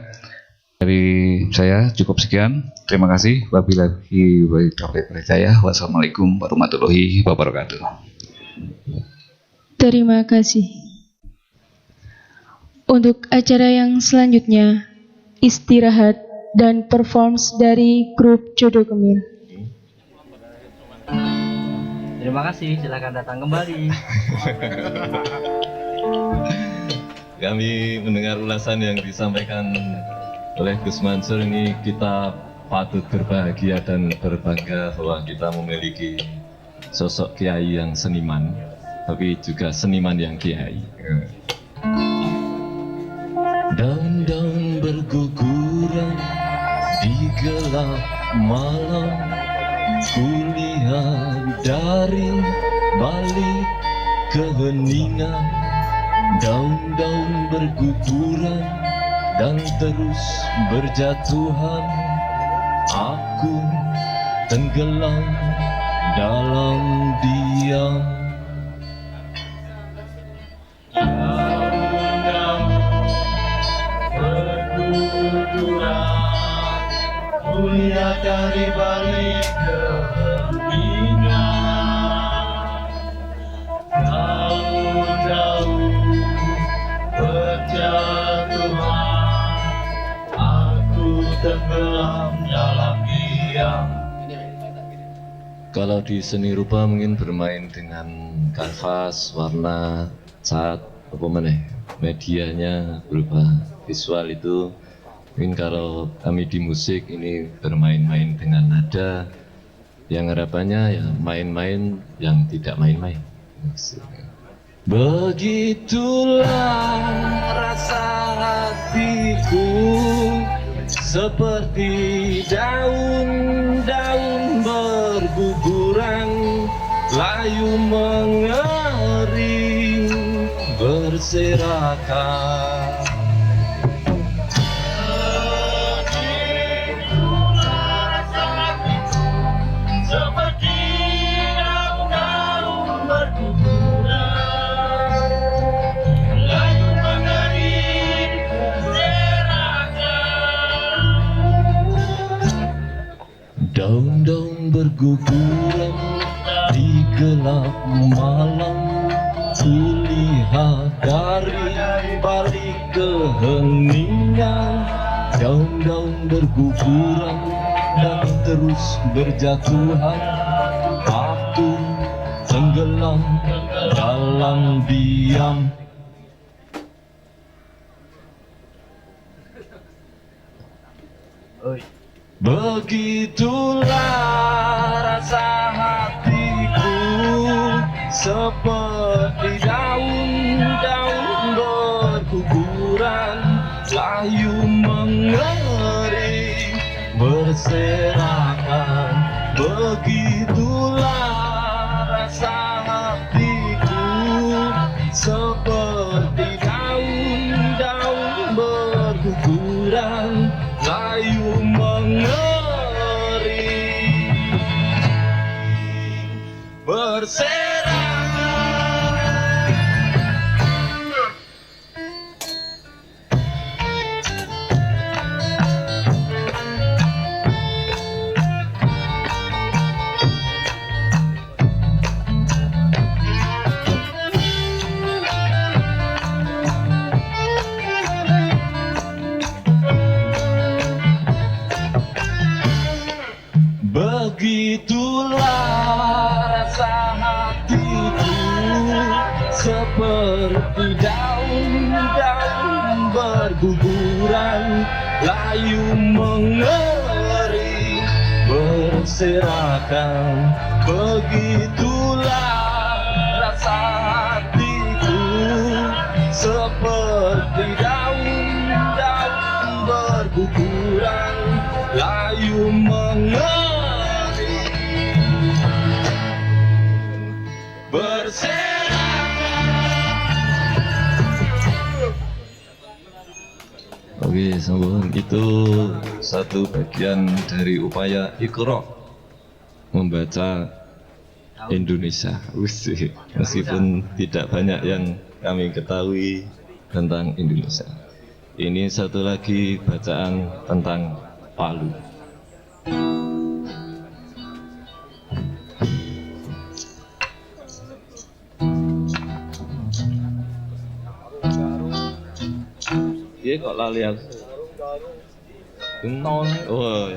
dari saya cukup sekian. Terima kasih. Wabillahi taufiq wal hidayah. Wassalamualaikum warahmatullahi wabarakatuh. Terima kasih. Untuk acara yang selanjutnya, istirahat dan performs dari grup Jodoh Gemil. Terima kasih, silakan datang kembali. Kami mendengar ulasan yang disampaikan oleh Gus Mansur ini, kita patut berbahagia dan berbangga bahwa kita memiliki sosok kiai yang seniman, tapi juga seniman yang kiai. Daun-daun berguguran di gelap malam, kulihat dari balik keheningan. Daun-daun berguguran dan terus berjatuhan. Aku tenggelam dalam diam. Daun-daun berguguran Kalau di seni rupa mungkin bermain dengan kanvas, warna, cat, apa mana, medianya berupa visual itu. Mungkin kalau kami di musik ini bermain-main dengan nada, yang harapannya ya main-main yang tidak main-main. Begitulah rasa hatiku, seperti daun-daun berguguran, layu mengering berserakan. Daun-daun berguguran di gelap malam, kulihat dari balik keheningan. Daun-daun berguguran dan terus berjatuhan, aku tenggelam dalam diam. Begitulah rasa hatiku, seperti daun-daun berguguran, layu mengering berserakan. Begitulah rasa hatiku, seperti daun-daun berguguran, layu mengering berserakan. Begitulah rasa hatiku, seperti daun-daun berguguran, layu mengering berserakan. Begitulah rasa hatiku, seperti daun-daun berguguran, layu mengering berserakan. Oke, sambung. Itu satu bagian dari upaya Iqra membaca Indonesia. Meskipun tidak banyak yang kami ketahui tentang Indonesia. Ini satu lagi bacaan tentang Palu. Dia kok lali aku. Nol. Oh.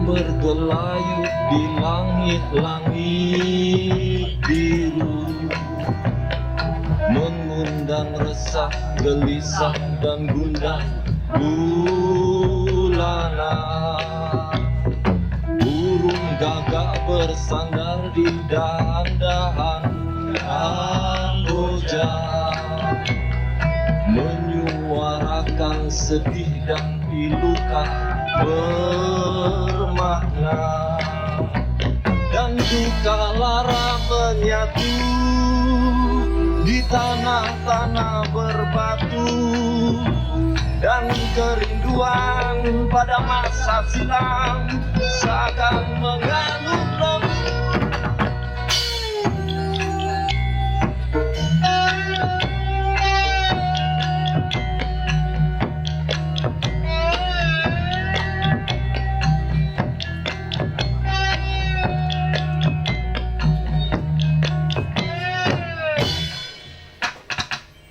Bergelayut di langit-langit biru, mengundang resah, gelisah dan gundah gulana. Burung gagak bersandar di dahan-dahan Kamboja, menyuarakan sedih dan pilukan bermakna, dan duka lara menyatu di tanah-tanah berbatu dan kerinduan pada masa silam seakan mengalut lembu.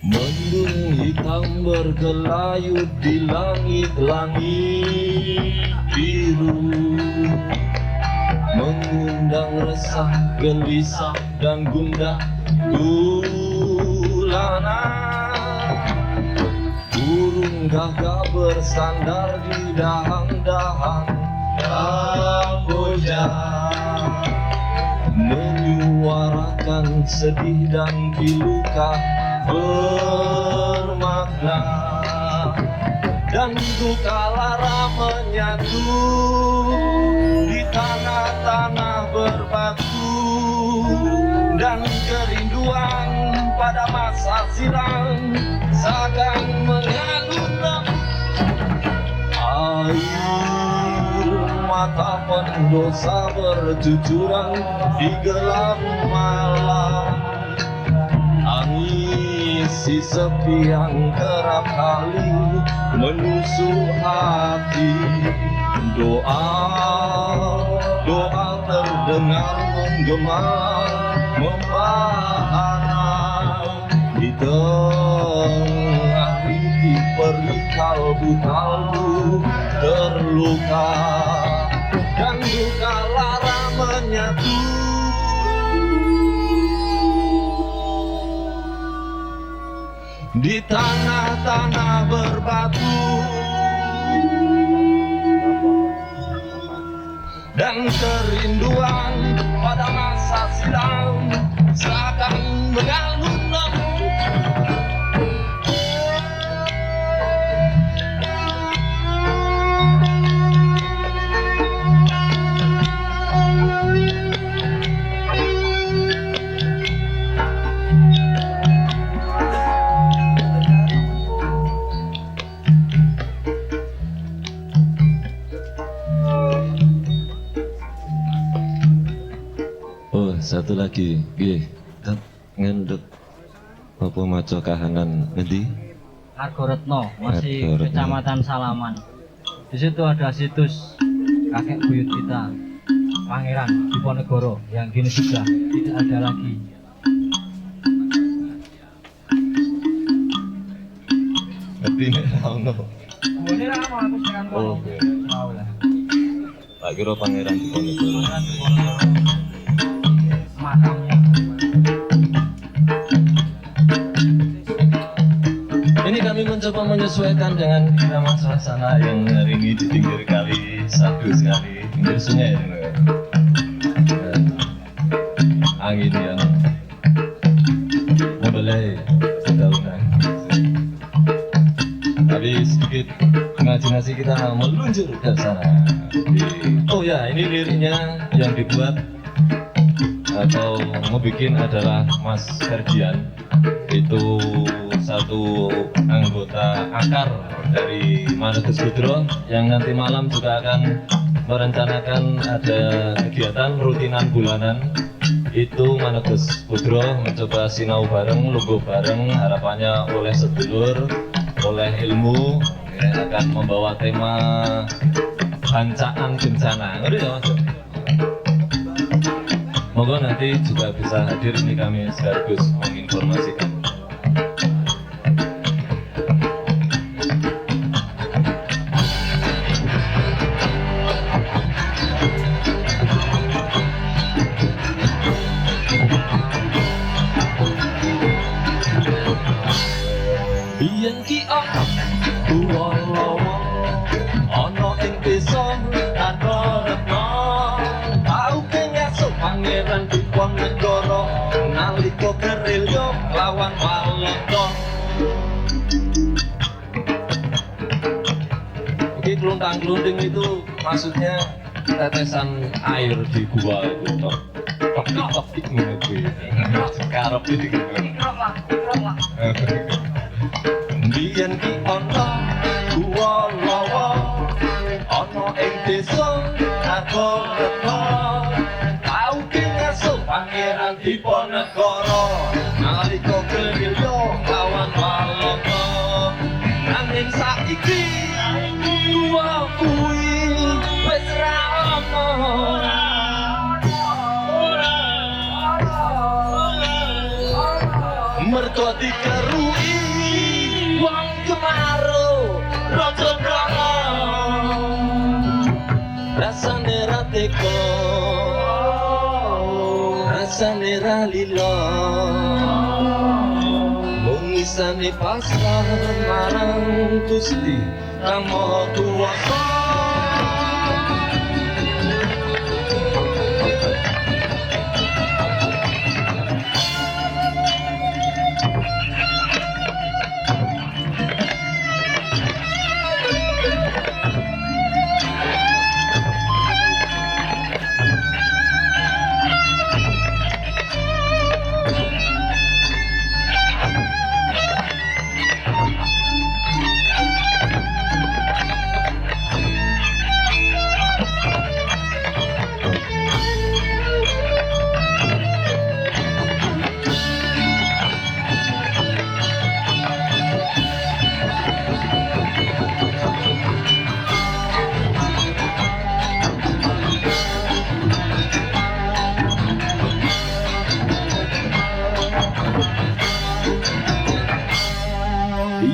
Mendung hitam bergelayut di langit-langit biru, mengundang resah, gelisah dan gundah gulana. Burung gagak bersandar di dahan-dahan kamboja, menyuarakan sedih dan piluka bermakna, dan duka lara menyatu di tanah-tanah berbatu dan kerinduan pada masa silam seakan mengalut air mata pendosa bercucuran di gelap malam. Si sepi yang kerap kali menusuk hati, doa terdengar menggema membahana di tengah titik perih kalbu terluka dan duka lara menyatu. Di tanah-tanah berbatu dan kerinduan pada masa silam seakan mengalut lembu. Satu lagi, ngenduk apa maca kahanan ngendi? Argoretno, masih Argoretno. Kecamatan Salaman. Di situ ada situs kakek buyut kita, Pangeran Diponegoro, yang kini sudah tidak ada lagi. Ngerti nek ono. Ini lama aku sekarang Oh, ngomong. oke. Tahu lah. Tak kira Pangeran Diponegoro. Pangeran Diponegoro, makamnya. Ini kami mencoba menyesuaikan dengan irama suasana yang hari ini di pinggir kali satu sekali, pinggir sungai ya, dan angin yang membelai dedaunan. Tapi sedikit imajinasi kita meluncur ke sana. Oh ya, ini liriknya yang dibuat atau ngebikin adalah Mas Ferdian. Itu satu anggota akar dari Maneges Budro yang nanti malam juga akan merencanakan ada kegiatan rutinan bulanan. Itu Maneges Budro mencoba sinau bareng, lungguh bareng, harapannya oleh sedulur, oleh ilmu ya, akan membawa tema bancaan bencana. Ngerti ya Mas? Moga nanti juga bisa hadir, ini kami sekaligus menginformasikan. Biyen ki ana lawa ana ing desa Argoretno, tau kenyasuk Pangeran Diponegoro nalika gerilya lawan Walanda. Iki kluntang-klunting itu maksudnya tetesan air di gua itu toh. topik ngono kuwi. Karep iki. Biyen ki ana guwa lawa ana ing desa Nagara. Tau ki ngaso Pangeran Diponegoro nalika gerilya lawan Walanda. Nanging saiki guwa kuwi wis ra ana. Mergo dikerui wong kemaro raja Brahma. Rasane ra teka, rasane ra lila, mung isane pasrah marang Gusti Kang Maha Kuwasa.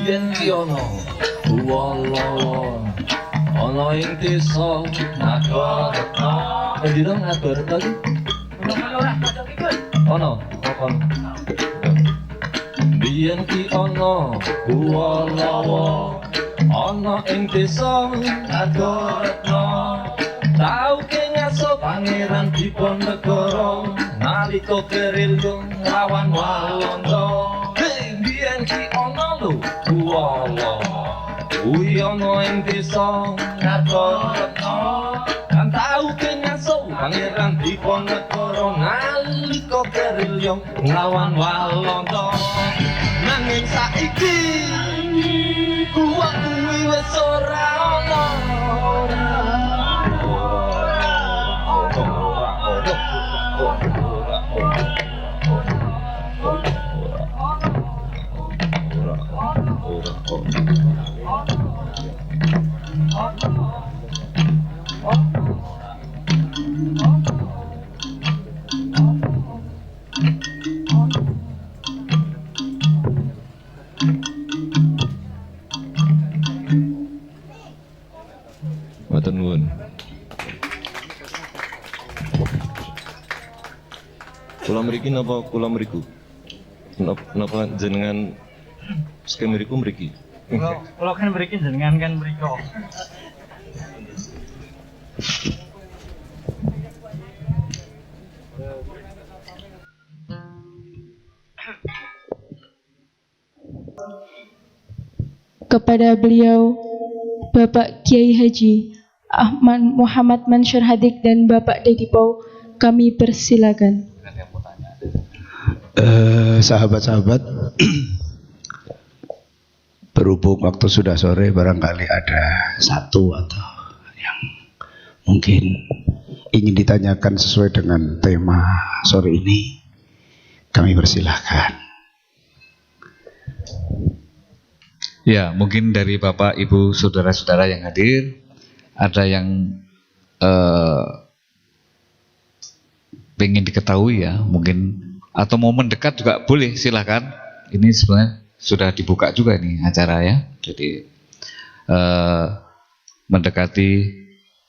Yen ki ana wala-wala ana ing desa Nagara. Endi to Nagara iki? Ana apa? Biyen ki ana wala-wala ana ing desa Nagara. Tau ki ngaso Pangeran Diponegoro nalika gerilya nglawan Walanda. Biyen ki ana lho wala kuwi ana ing desa Nagara. Kan tau ki ngaso Pangeran Diponegoro nalika gerilya nglawan Walanda. Nanging saiki kuwi wis ora ana. Matur nuwun. Kula mriki napa kula mriku? Napa jenengan skem mriku mriki? Kalau kan berikin jenengan kan beriko. Kepada beliau Bapak Kiai Haji Ahmad Muhammad Mansur Hadik dan Bapak Dedi Pau kami persilakan. Sahabat-sahabat, berhubung waktu sudah sore, barangkali ada satu atau yang mungkin ingin ditanyakan sesuai dengan tema sore ini, kami persilahkan. Ya, mungkin dari Bapak, Ibu, saudara-saudara yang hadir, ada yang pengen diketahui ya, mungkin atau mau mendekat juga boleh, silahkan. Ini sebenarnya sudah dibuka juga nih acara ya, jadi mendekati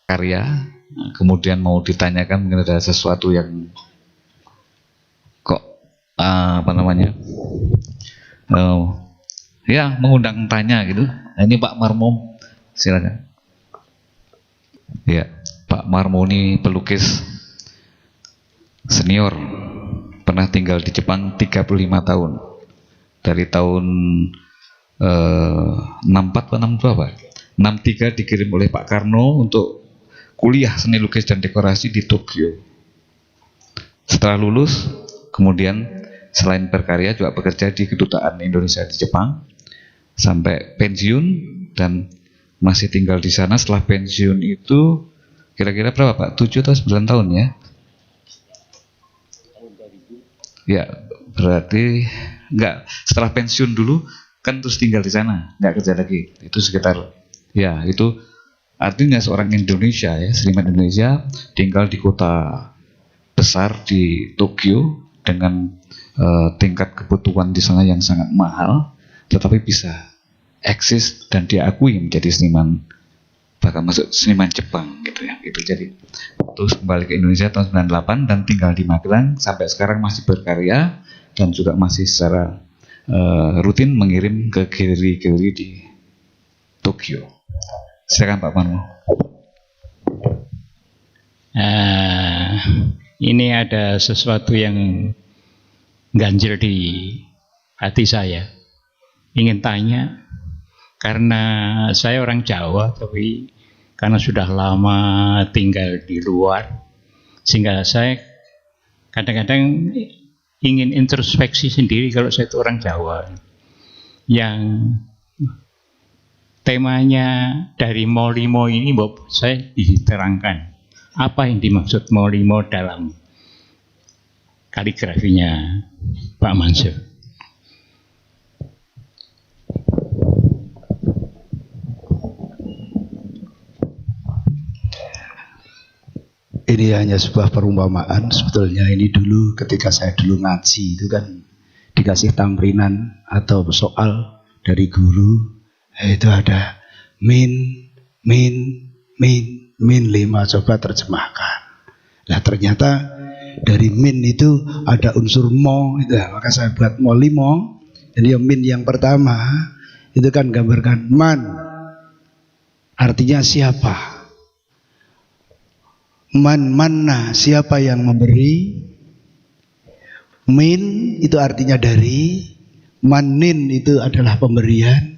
karya, kemudian mau ditanyakan mungkin ada sesuatu yang kok ya mengundang tanya gitu. Nah, ini Pak Marmo, silakan. Ya, Pak Marmo ini pelukis senior, pernah tinggal di Jepang 35 tahun. Dari tahun 64 atau 62 Pak. 63 dikirim oleh Pak Karno untuk kuliah seni lukis dan dekorasi di Tokyo. Setelah lulus, kemudian selain berkarya juga bekerja di kedutaan Indonesia di Jepang sampai pensiun dan masih tinggal di sana. Setelah pensiun itu kira-kira berapa Pak? 7 atau 9 tahun ya? Ya, berarti enggak, setelah pensiun dulu kan terus tinggal di sana, enggak kerja lagi. Itu sekitar, ya itu artinya seorang Indonesia ya, seniman Indonesia tinggal di kota besar di Tokyo dengan tingkat kebutuhan di sana yang sangat mahal, tetapi bisa eksis dan diakui menjadi seniman, bahkan masuk seniman Jepang gitu ya. Itu jadi terus kembali ke Indonesia tahun 98 dan tinggal di Magelang sampai sekarang masih berkarya dan juga masih secara rutin mengirim ke galeri-galeri di Tokyo. Silakan Pak Marmo. Ini ada sesuatu yang ganjil di hati saya. Ingin tanya, karena saya orang Jawa, tapi karena sudah lama tinggal di luar, sehingga saya kadang-kadang ingin introspeksi sendiri kalau saya itu orang Jawa. Yang temanya dari Molimo ini, saya diterangkan apa yang dimaksud Molimo dalam kaligrafinya Pak Mansur. Ini hanya sebuah perumpamaan. Sebetulnya ini dulu ketika saya dulu ngaji itu kan dikasih tamrinan atau soal dari guru, itu ada min 5, coba terjemahkan. Nah ternyata dari min itu ada unsur mo, itu ya. Maka saya buat mo 5. Jadi min yang pertama itu kan gambarkan man, artinya siapa. Manna, siapa yang memberi. Min itu artinya dari. Manin itu adalah pemberian.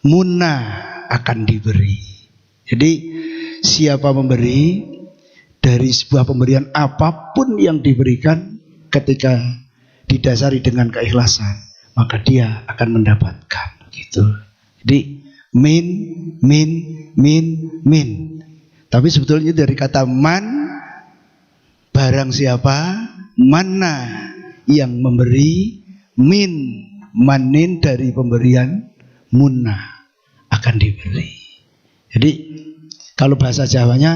Munna akan diberi. Jadi siapa memberi, dari sebuah pemberian apapun yang diberikan, ketika didasari dengan keikhlasan, maka dia akan mendapatkan gitu. Jadi min. Tapi sebetulnya dari kata man, barang siapa, mana yang memberi, min, manin dari pemberian, munna akan diberi. Jadi kalau bahasa Jawanya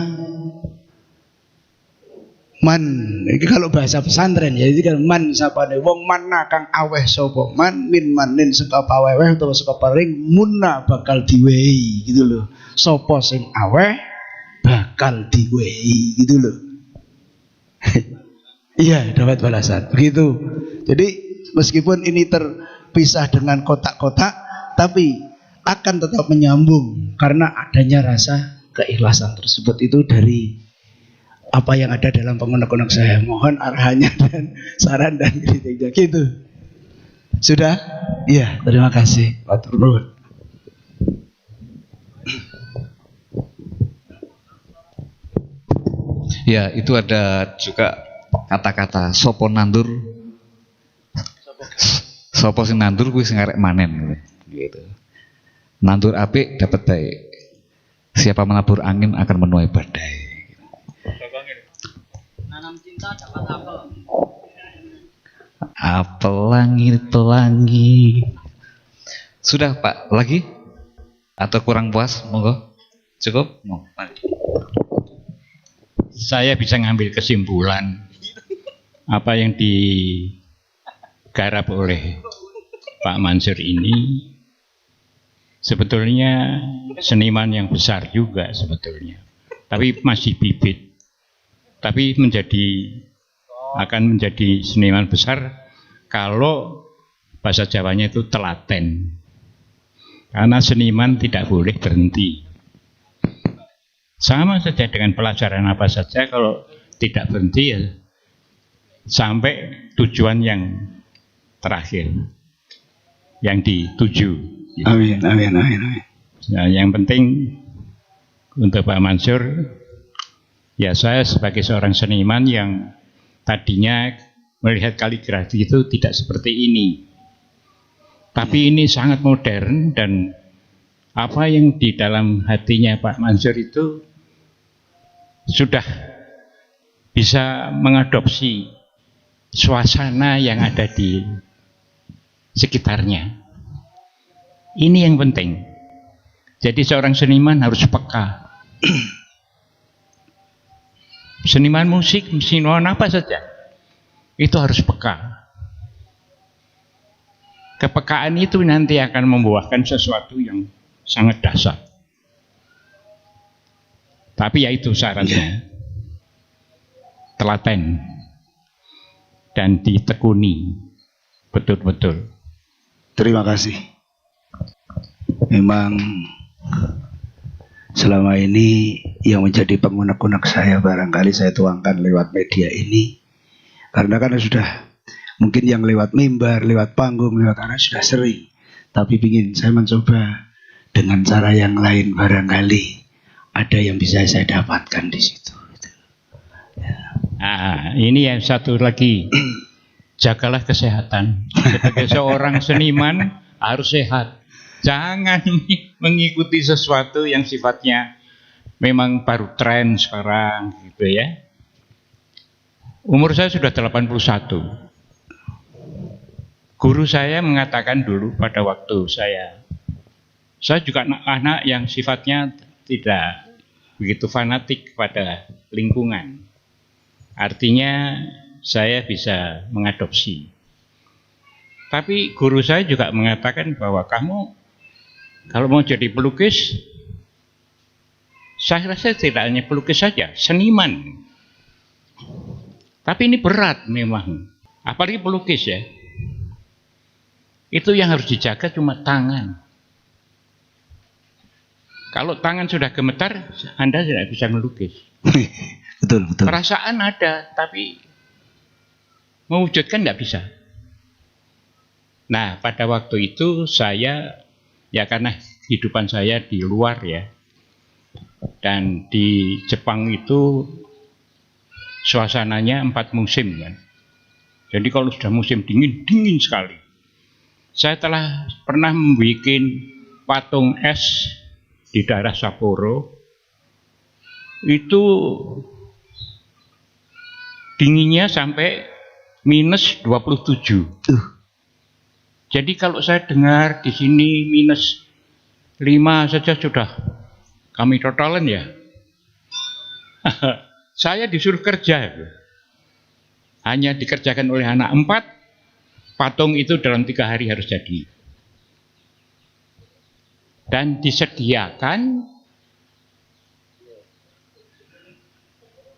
man, ini kalau bahasa pesantren ya, itu kan man sapane wong manna kang aweh sapa man, min manin saka paweweh utawa saka paring, munna bakal diwehi gitu loh. Sapa sing aweh bakal diwehi gitu loh. Iya, dapat balasan. Begitu. Jadi meskipun ini terpisah dengan kotak-kotak, tapi akan tetap menyambung karena adanya rasa keikhlasan tersebut. Itu dari apa yang ada dalam pengonak-onak saya. Mohon arahannya dan saran dan kritiknya. Gitu. Sudah? Iya, terima kasih. Matur nuwun. Ya, itu ada juga kata-kata sopo nandur, sopo sing nandur kuwi sing arek manen gitu. Nandur apik dapat baik. Siapa menabur angin akan menuai badai. Nanam cinta dapat apel. Apel pelangi. Sudah Pak, lagi? Atau kurang puas? Monggo. Cukup? Mari. Saya bisa ngambil kesimpulan apa yang digarap oleh Pak Mansur ini sebetulnya seniman yang besar juga sebetulnya, tapi masih bibit, tapi akan menjadi seniman besar kalau bahasa Jawanya itu telaten, karena seniman tidak boleh berhenti. Sama saja dengan pelajaran apa saja, kalau tidak berhenti ya sampai tujuan yang terakhir, yang dituju. Amin. Nah, yang penting untuk Pak Mansur, ya saya sebagai seorang seniman yang tadinya melihat kaligrafi itu tidak seperti ini. Tapi ini sangat modern, dan apa yang di dalam hatinya Pak Mansur itu sudah bisa mengadopsi suasana yang ada di sekitarnya. Ini yang penting. Jadi seorang seniman harus peka. Seniman musik, seniman apa saja, itu harus peka. Kepekaan itu nanti akan membuahkan sesuatu yang sangat dahsyat. Tapi ya itu syaratnya. Telaten dan ditekuni betul-betul. Terima kasih. Memang selama ini yang menjadi pengunek-unek saya barangkali saya tuangkan lewat media ini, karena kan sudah mungkin yang lewat mimbar, lewat panggung, lewat arah sudah sering, tapi ingin saya mencoba dengan cara yang lain, barangkali ada yang bisa saya dapatkan di situ. Ini yang satu lagi, jagalah kesehatan. Sebagai seorang seniman harus sehat. Jangan mengikuti sesuatu yang sifatnya memang baru tren sekarang gitu ya. Umur saya sudah 81. Guru saya mengatakan dulu pada waktu saya juga anak yang sifatnya tidak begitu fanatik pada lingkungan. Artinya saya bisa mengadopsi. Tapi guru saya juga mengatakan bahwa kamu kalau mau jadi pelukis, saya rasa tidak hanya pelukis saja, seniman. Tapi ini berat memang, apalagi pelukis ya. Itu yang harus dijaga cuma tangan. Kalau tangan sudah gemetar, Anda tidak bisa melukis. Betul. Perasaan ada, tapi mewujudkan tidak bisa. Nah, pada waktu itu saya, ya karena kehidupan saya di luar ya, dan di Jepang itu suasananya 4 musim kan. Jadi kalau sudah musim dingin, dingin sekali. Saya telah pernah membuat patung es di daerah Sapporo. Itu dinginnya sampai minus 27. Jadi kalau saya dengar di sini minus 5 saja sudah kami totalan ya. Saya disuruh kerja. Hanya dikerjakan oleh anak 4. Patung itu dalam 3 hari harus jadi. Dan disediakan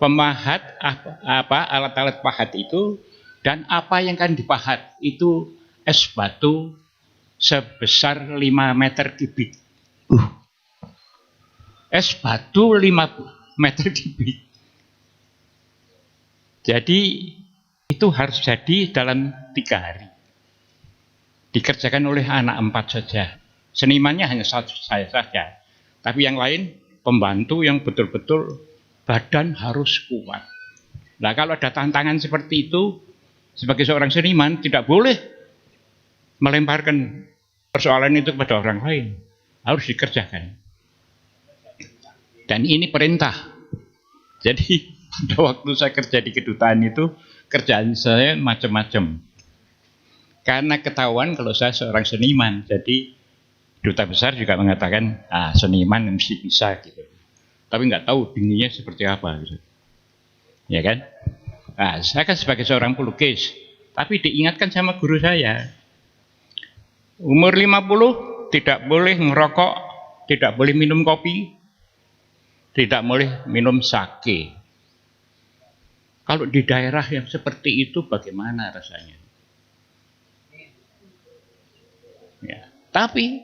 pemahat alat-alat pahat itu, dan apa yang akan dipahat itu es batu sebesar 5 meter kubik. Es batu 5 meter kubik. Jadi itu harus jadi dalam 3 hari. Dikerjakan oleh anak 4 saja. Senimannya hanya saya saja. Tapi yang lain pembantu yang betul-betul badan harus kuat. Nah, kalau ada tantangan seperti itu, sebagai seorang seniman tidak boleh melemparkan persoalan itu kepada orang lain. Harus dikerjakan. Dan ini perintah. Jadi pada waktu saya kerja di kedutaan itu, kerjaan saya macam-macam. Karena ketahuan kalau saya seorang seniman, jadi duta besar juga mengatakan, seniman mesti bisa gitu. Tapi nggak tahu dinginnya seperti apa gitu. Ya kan? Nah, saya kan sebagai seorang pelukis, tapi diingatkan sama guru saya, umur 50 tidak boleh ngerokok, tidak boleh minum kopi, tidak boleh minum sake. Kalau di daerah yang seperti itu bagaimana rasanya? Ya, tapi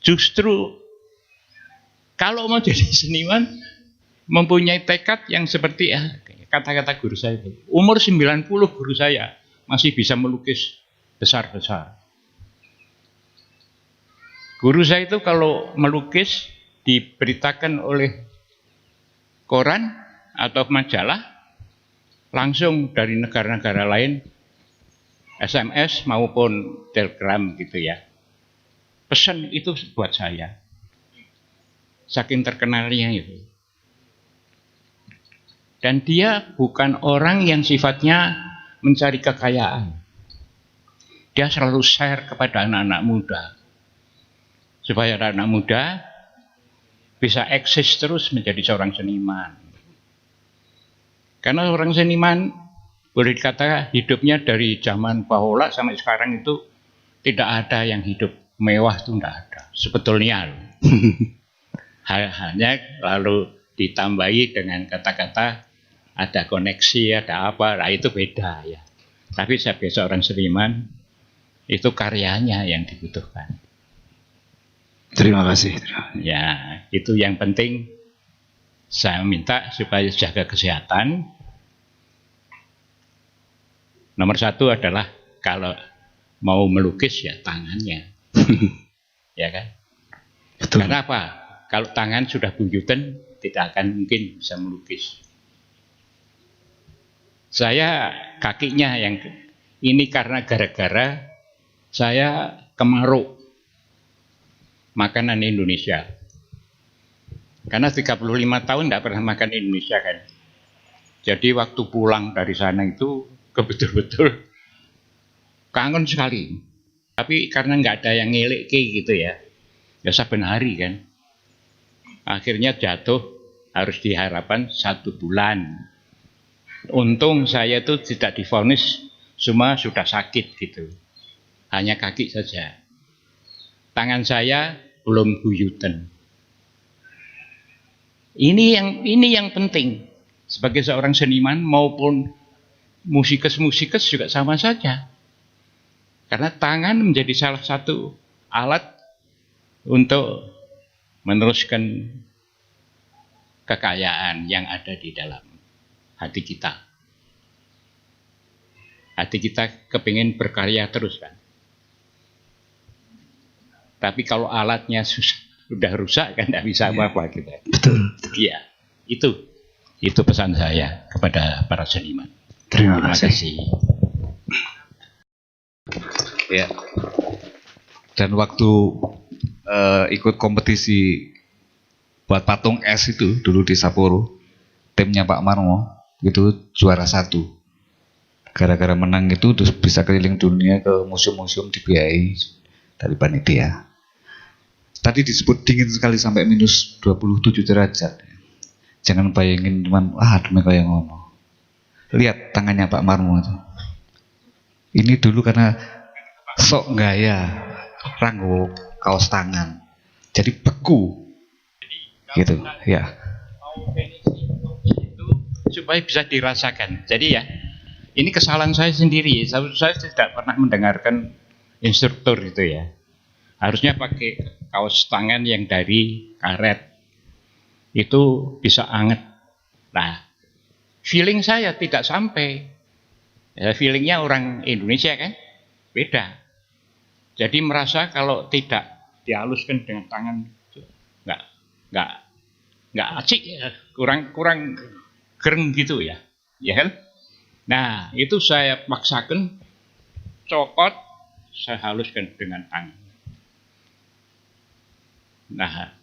justru kalau mau jadi seniman mempunyai tekad yang seperti kata-kata guru saya. Umur 90 guru saya masih bisa melukis besar-besar. Guru saya itu kalau melukis diberitakan oleh koran atau majalah, langsung dari negara-negara lain SMS maupun telegram gitu ya. Pesan itu buat saya. Saking terkenalnya itu. Dan dia bukan orang yang sifatnya mencari kekayaan. Dia selalu share kepada anak-anak muda. Supaya anak-anak muda bisa eksis terus menjadi seorang seniman. Karena seorang seniman boleh dikatakan hidupnya dari zaman bahula sampai sekarang itu tidak ada yang hidup mewah, itu tidak ada. Sebetulnya hanya lalu ditambahi dengan kata-kata ada koneksi, ada apa, nah itu beda ya. Tapi sebagai seorang seniman itu karyanya yang dibutuhkan. Terima kasih. Ya, itu yang penting. Saya minta supaya jaga kesehatan. Nomor satu adalah kalau mau melukis ya tangannya. Ya kan? Betul. Karena apa? Kalau tangan sudah buyutan tidak akan mungkin bisa melukis. Saya kakinya yang ini karena gara-gara saya kemaruk makanan Indonesia. Karena 35 tahun tidak pernah makan Indonesia kan. Jadi waktu pulang dari sana itu betul-betul kangen sekali. Tapi karena nggak ada yang ngelik gitu ya. Ya saben hari kan. Akhirnya jatuh harus diharapkan 1 bulan. Untung saya itu tidak divonis, semua sudah sakit gitu. Hanya kaki saja. Tangan saya belum buyutan. Ini yang penting. Sebagai seorang seniman maupun musikus juga sama saja. Karena tangan menjadi salah satu alat untuk meneruskan kekayaan yang ada di dalam hati kita. Hati kita kepingin berkarya terus kan. Tapi kalau alatnya sudah rusak kan tidak bisa apa-apa kita. Betul. Iya, itu pesan saya kepada para seniman. Terima kasih. Ya. Dan waktu ikut kompetisi buat patung es itu dulu di Sapporo, timnya Pak Marmo itu juara 1. Gara-gara menang itu terus bisa keliling dunia ke museum-museum dibiayai dari panitia. Tadi disebut dingin sekali sampai minus 27 derajat. Jangan bayangin cuman demi kayak ngono. Lihat tangannya Pak Marmo itu. Ini dulu karena sok gaya ranggo kaos tangan. Jadi beku. Gitu, ya. Itu supaya bisa dirasakan. Jadi ya, ini kesalahan saya sendiri. Saya tidak pernah mendengarkan instruktur itu ya. Harusnya pakai kaos tangan yang dari karet. Itu bisa anget. Nah, feeling saya tidak sampai. Ya, feelingnya orang Indonesia kan beda. Jadi merasa kalau tidak dihaluskan dengan tangan nggak asik ya, kurang gereng gitu ya, ya kan? Nah, itu saya paksakan cokot, saya haluskan dengan tangan. Nah,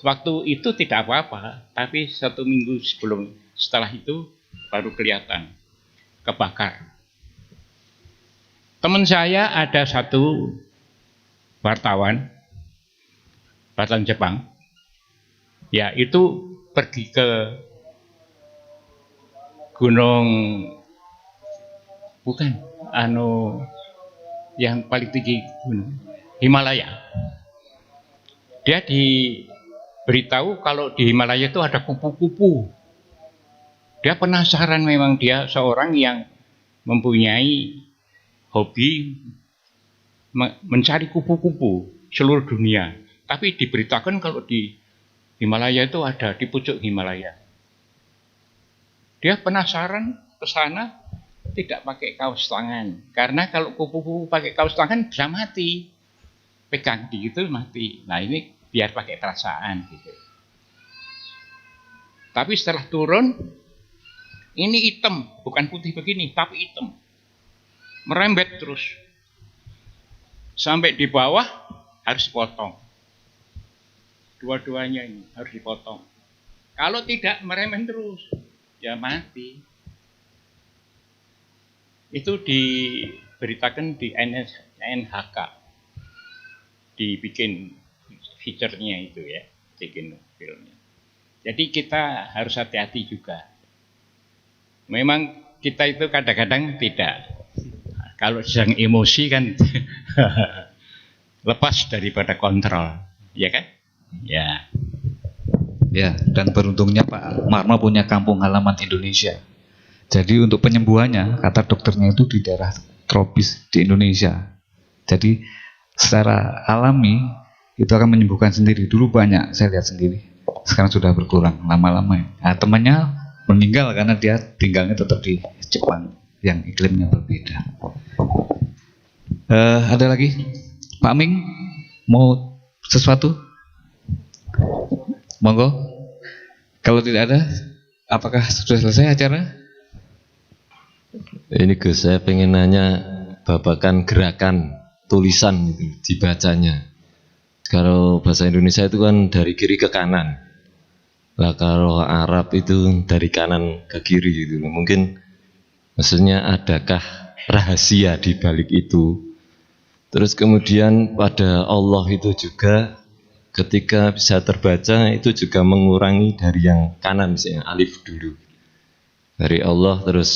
waktu itu tidak apa-apa, tapi 1 minggu setelah itu baru kelihatan kebakar. Teman saya ada satu wartawan Jepang, ya itu pergi ke gunung, bukan, yang paling tinggi gunung Himalaya. Dia diberitahu kalau di Himalaya itu ada kupu-kupu. Dia penasaran, memang dia seorang yang mempunyai hobi mencari kupu-kupu seluruh dunia. Tapi diberitakan kalau di Himalaya itu ada, di pucuk Himalaya. Dia penasaran ke sana, tidak pakai kaos tangan. Karena kalau kupu-kupu pakai kaos tangan bisa mati. Pegang gitu mati. Nah ini biar pakai perasaan gitu. Tapi setelah turun, Ini hitam, bukan putih begini, tapi hitam. Merembet terus. Sampai di bawah harus dipotong. Dua-duanya ini harus dipotong. Kalau tidak merembet terus, ya mati. Itu diberitakan di NHK. Dibikin feature-nya itu ya, bikin filmnya. Jadi kita harus hati-hati juga. Memang kita itu kadang-kadang tidak. Kalau sedang emosi kan lepas daripada kontrol, ya kan? Ya. Ya, dan beruntungnya Pak Marmo punya kampung halaman Indonesia. Jadi untuk penyembuhannya, kata dokternya itu di daerah tropis di Indonesia. Jadi secara alami itu akan menyembuhkan sendiri. Dulu banyak, saya lihat sendiri. Sekarang sudah berkurang lama-lama. Nah, temannya meninggal karena dia tinggalnya tetap di Jepang yang iklimnya berbeda. Ada lagi? Pak Ming mau sesuatu? Monggo. Kalau tidak ada, apakah sudah selesai acara? Ini Gus, saya pengen nanya babakan gerakan tulisan itu dibacanya. Kalau bahasa Indonesia itu kan dari kiri ke kanan. Lah kalau Arab itu dari kanan ke kiri gitu. Mungkin maksudnya adakah rahasia di balik itu? Terus kemudian pada Allah itu juga ketika bisa terbaca itu juga mengurangi dari yang kanan, misalnya alif dulu. Dari Allah terus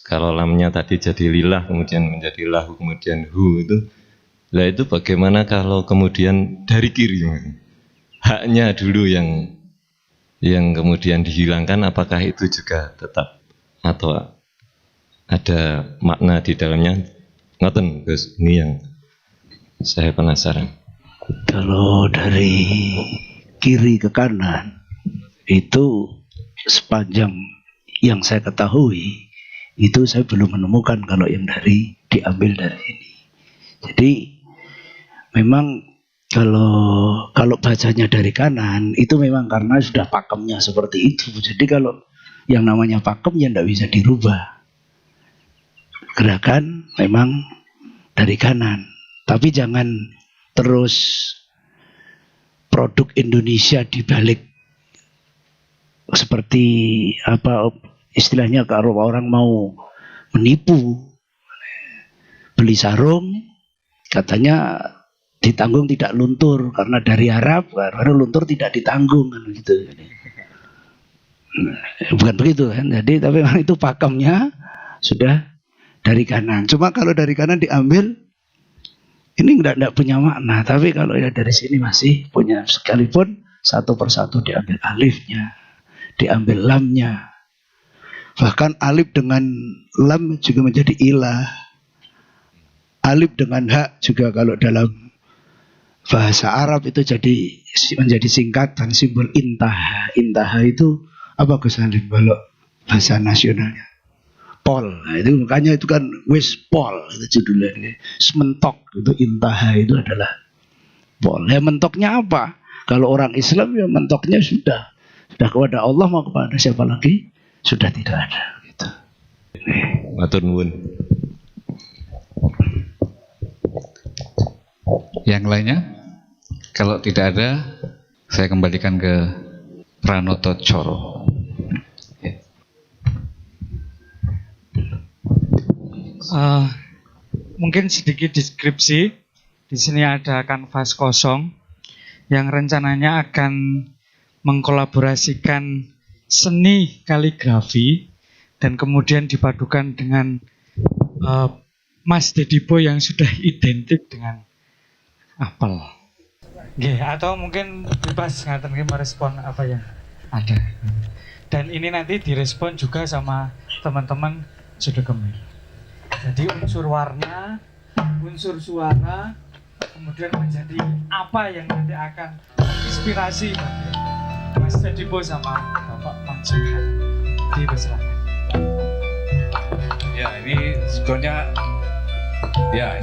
kalau lamnya tadi jadi lillah kemudian menjadi lahu kemudian hu itu. Lah itu bagaimana kalau kemudian dari kiri? Haknya dulu yang kemudian dihilangkan, apakah itu juga tetap atau ada makna di dalamnya? Ngoten Gus, ini yang saya penasaran. Kalau dari kiri ke kanan itu sepanjang yang saya ketahui itu saya belum menemukan kalau yang diambil dari ini. Jadi memang kalau bacanya dari kanan itu memang karena sudah pakemnya seperti itu. Jadi kalau yang namanya pakem ya tidak bisa dirubah. Gerakan memang dari kanan. Tapi jangan terus produk Indonesia dibalik seperti apa istilahnya, kalau orang mau menipu beli sarung katanya ditanggung tidak luntur karena dari Arab, karena luntur tidak ditanggung kan gitu. Bukan begitu kan. Jadi tapi memang itu pakemnya sudah dari kanan. Cuma kalau dari kanan diambil ini enggak punya makna, tapi kalau ya dari sini masih punya, sekalipun satu persatu diambil alifnya, diambil lamnya. Bahkan alif dengan lam juga menjadi ilah. Alif dengan hak juga kalau dalam bahasa Arab itu menjadi singkatan simbol intaha. Intaha itu apa Gus Salim kalau bahasa nasionalnya? Pol. Nah, itu makanya itu kan wis pol itu judulnya. Mentok itu intaha itu adalah pol. Ya mentoknya apa? Kalau orang Islam ya mentoknya sudah kepada Allah, mau kepada siapa lagi? Sudah tidak ada gitu. Matur nuwun. Yang lainnya? Kalau tidak ada, saya kembalikan ke Pranoto Coro. Mungkin sedikit deskripsi. Di sini ada kanvas kosong yang rencananya akan mengkolaborasikan seni kaligrafi dan kemudian dipadukan dengan Mas Dedipo yang sudah identik dengan apel. Atau mungkin bebas ngaten iki merespon apa yang ada. Dan ini nanti direspon juga sama teman-teman Jodoh Gemir. Jadi unsur warna, unsur suara, kemudian menjadi apa yang nanti akan inspirasi bagi Mas Dedipo sama Bapak Mansuhan. Dipersilakan. Ya, ini sebetulnya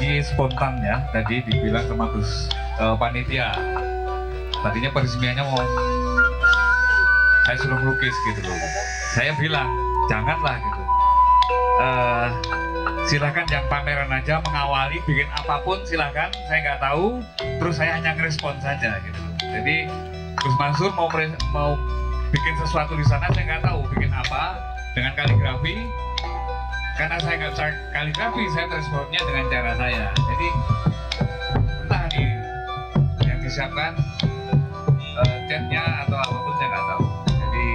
ini spontan ya. Tadi dibilang sama Gus panitia. Tadinya peresmiannya saya suruh melukis gitu loh. Saya bilang janganlah gitu. Silahkan yang pameran aja mengawali bikin apapun silahkan, saya nggak tahu, terus saya hanya ngerespon saja gitu. Jadi Gus Mansur mau bikin sesuatu di sana, saya nggak tahu bikin apa dengan kaligrafi, karena saya nggak bisa kaligrafi, saya responnya dengan cara saya. Jadi entah nih yang disiapkan chatnya atau apapun saya nggak tahu. Jadi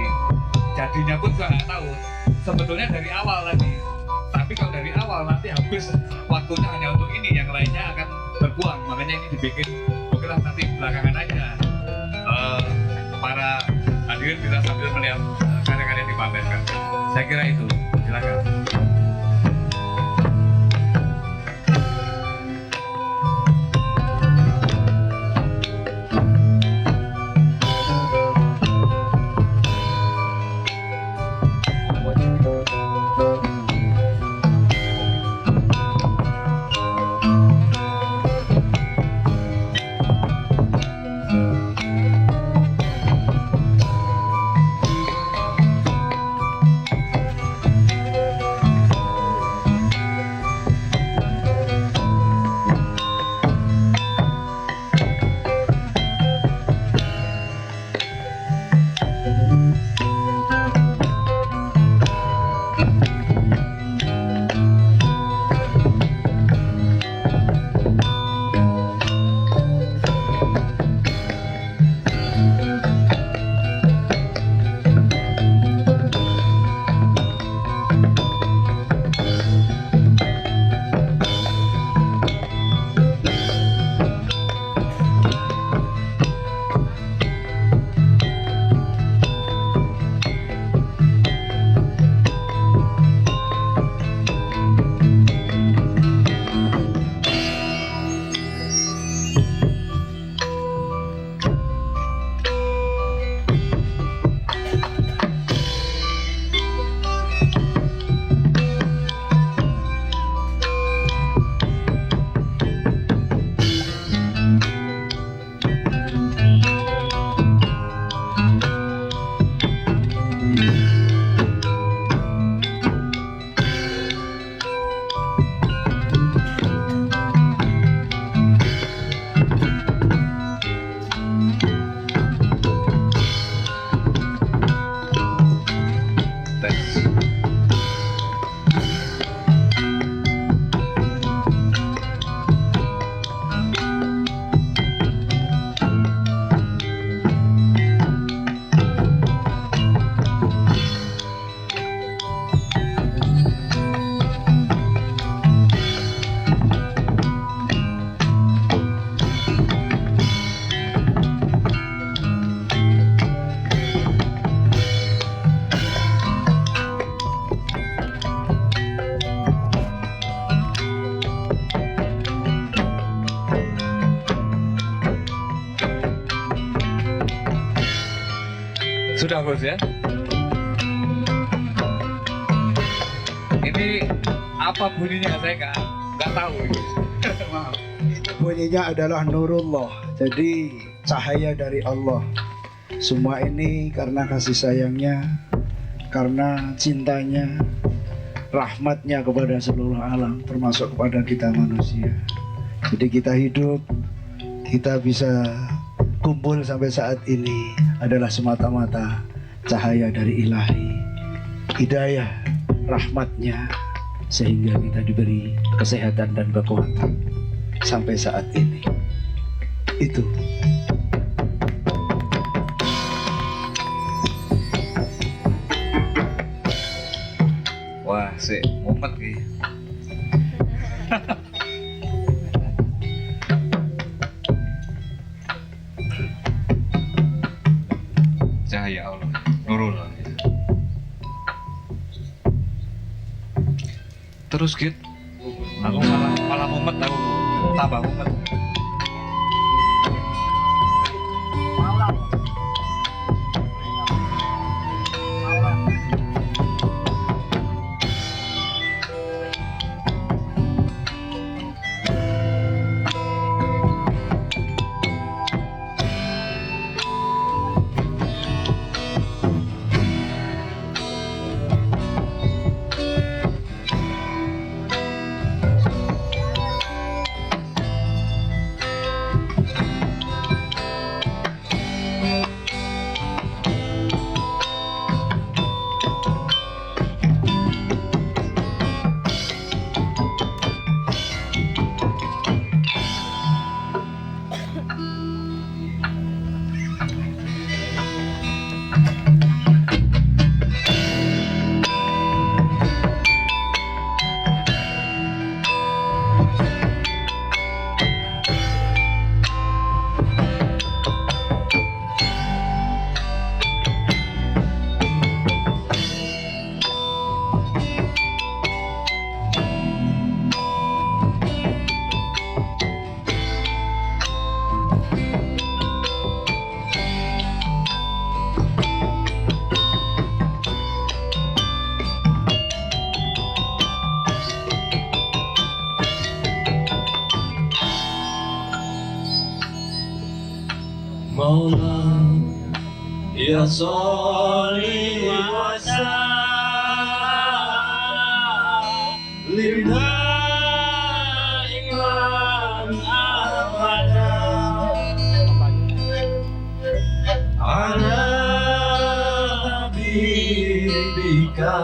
jadinya pun juga nggak tahu. Sebetulnya dari awal tadi. Tapi kalau dari awal nanti habis waktunya hanya untuk ini, yang lainnya akan terbuang. Makanya ini dibikin, oke lah nanti belakangan aja. Para hadirin bisa sambil melihat karya-karya dipamerkan. Saya kira itu. Silakan. Sudah Gus ya. Ini apa bunyinya saya nggak tahu. Maaf. Bunyinya adalah nurullah, jadi cahaya dari Allah. Semua ini karena kasih sayangnya, karena cintanya, rahmatnya kepada seluruh alam, termasuk kepada kita manusia. Jadi kita hidup, kita bisa kumpul sampai saat ini adalah semata-mata cahaya dari ilahi, hidayah, rahmatnya, sehingga kita diberi kesehatan dan kekuatan sampai saat ini. Itu. Wah, sih, mumet nih. Cahaya Allah, nurullah. Terus Git, aku malah mumet, aku tambah mumet. Maula ya sholli wa sallim daiman abadan ala habibika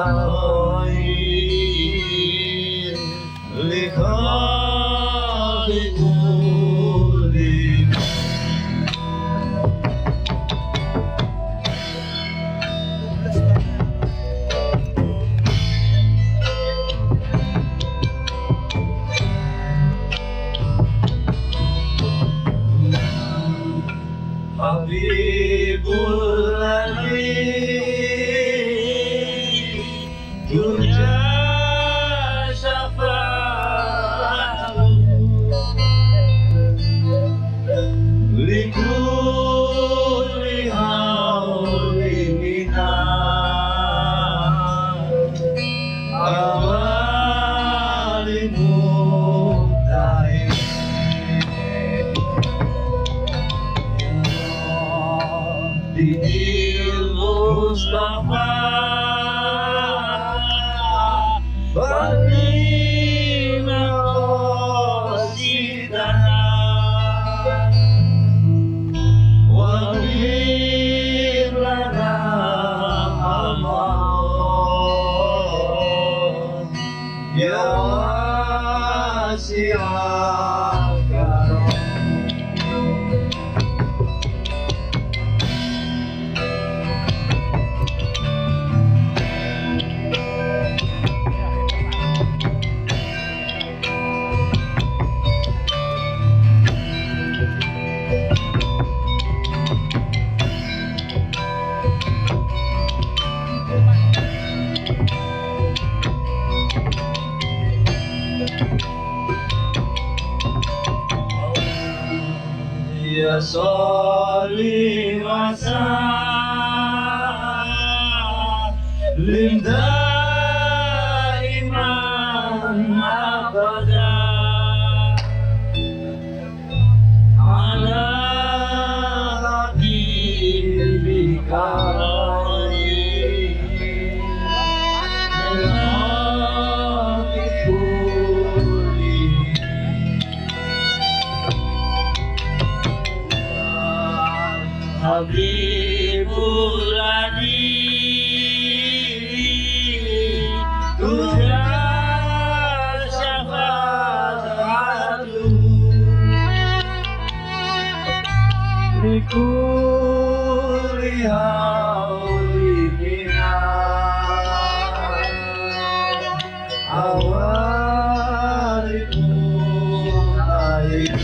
khair li khaliqin. Habibul Ladhi Turja syafa'ahu Likulli hawli minat awali mu'tain. Bidil Mustafa Bina qasidana wa bir lana Allah ya wasi'al karam. Ya sholli wa sallim daiman abadan ala habibika Habibul Ladhi Turja syafa'atuhu Likulli hawli minat awali mu'tain.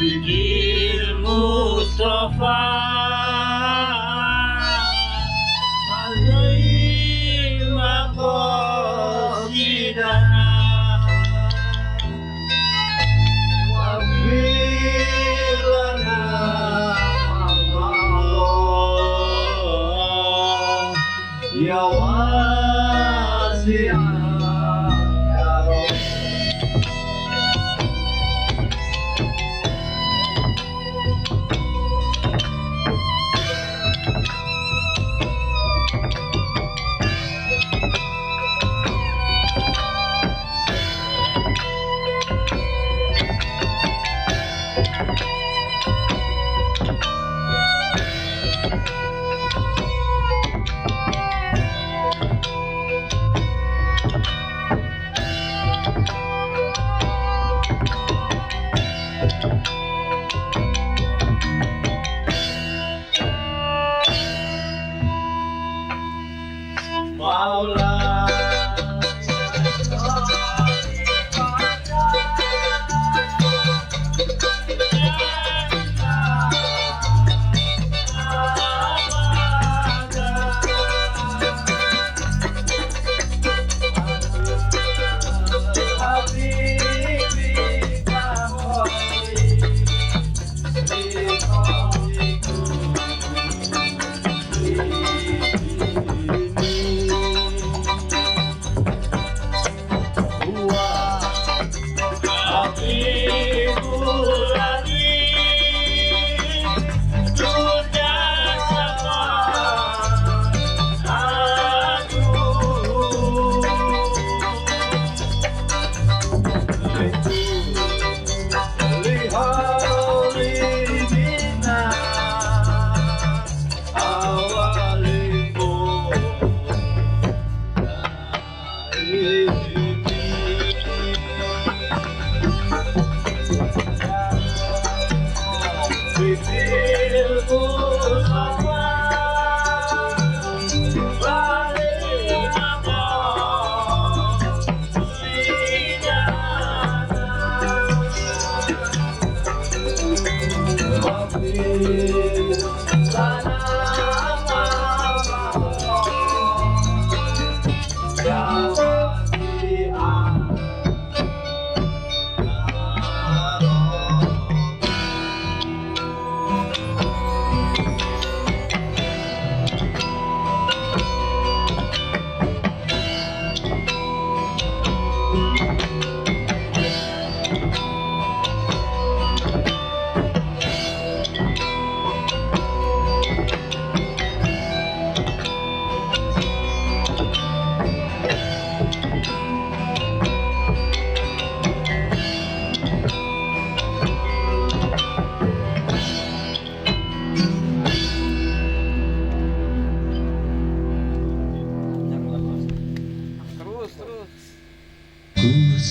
Bidil Mustafa alaihi maqasidana wa bilana Allah ya wasi'al karam. Maula Habibika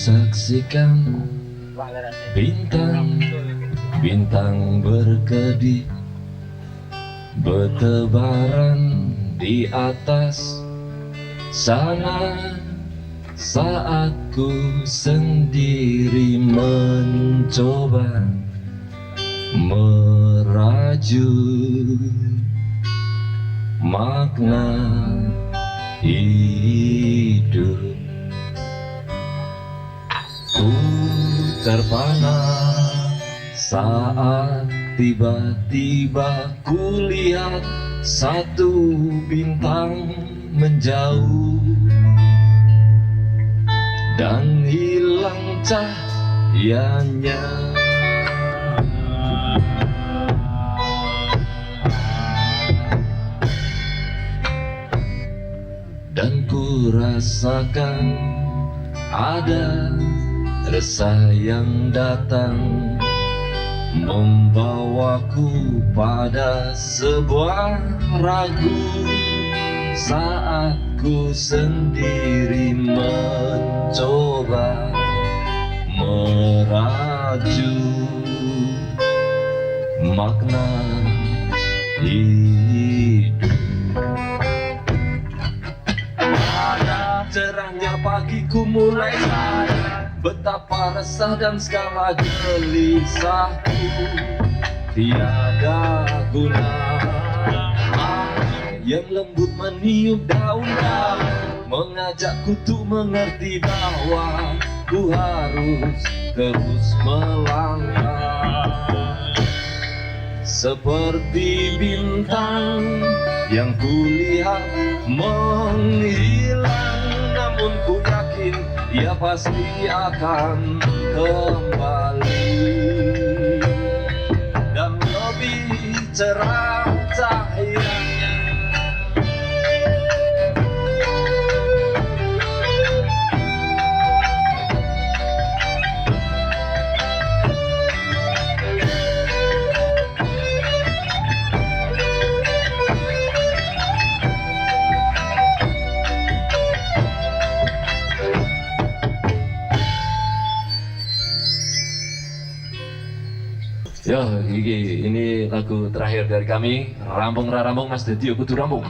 Saksikan bintang berkedip bertebaran di atas sana saat ku sendiri mencoba merajut makna hidup. Ku terpana saat tiba-tiba ku lihat satu bintang menjauh dan hilang cahayanya. Dan ku rasakan ada resah yang datang membawaku pada sebuah ragu saat ku sendiri mencoba merajut makna hidup. Pada cerahnya pagiku mulai sadar betapa resah dan segala gelisahku tiada guna. Angin yang lembut meniup daun-daun mengajakku untuk mengerti bahwa ku harus terus melangkah seperti bintang yang kulihat menghilang, namun ku yakin ia pasti akan kembali dan lebih cerah cahayanya. Yo, ini lagu terakhir dari kami. Rampung Rampung Mas Dedi, kudu rampung.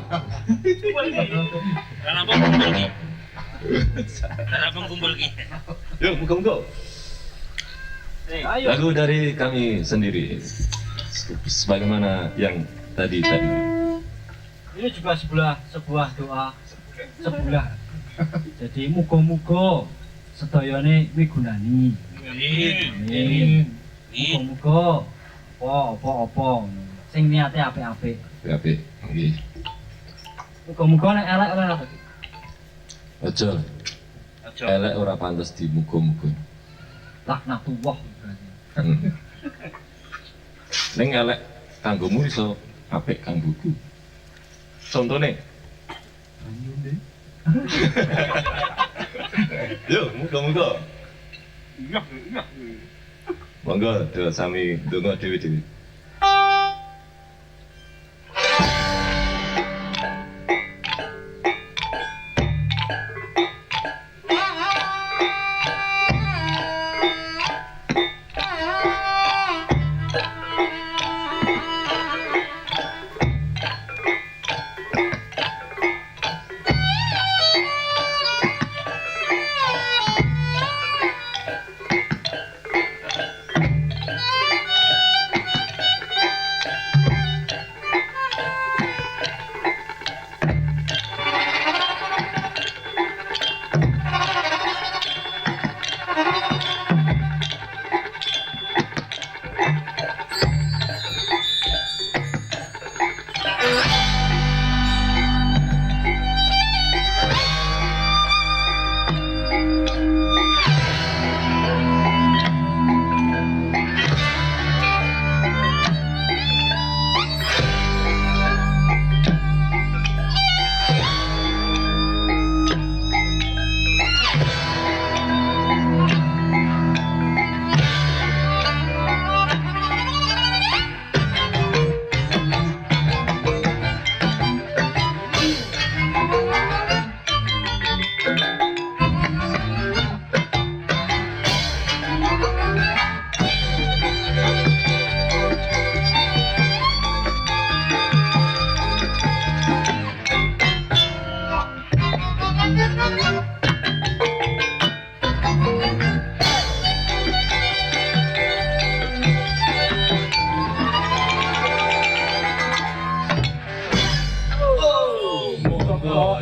Rampung kumpul ki. Rampung kumpul ki. Yo, muka-muka. Lagu dari kami sendiri. Sebagaimana yang tadi. Ini juga sebuah doa sebuah. Jadi muga-muga sedayane migunani. Amin. Muga-muga apa sing niate apik-apik. Apik, nggih. Muga-muga nek elek ora apa iki. Aja. Elek ora pantes di muga-muga. laknatullah. Ning elek kanggomu iso apik kanggoku. Contone. Yo, muga-muga. Monggo, do sami ndonga dhewe-dhewe.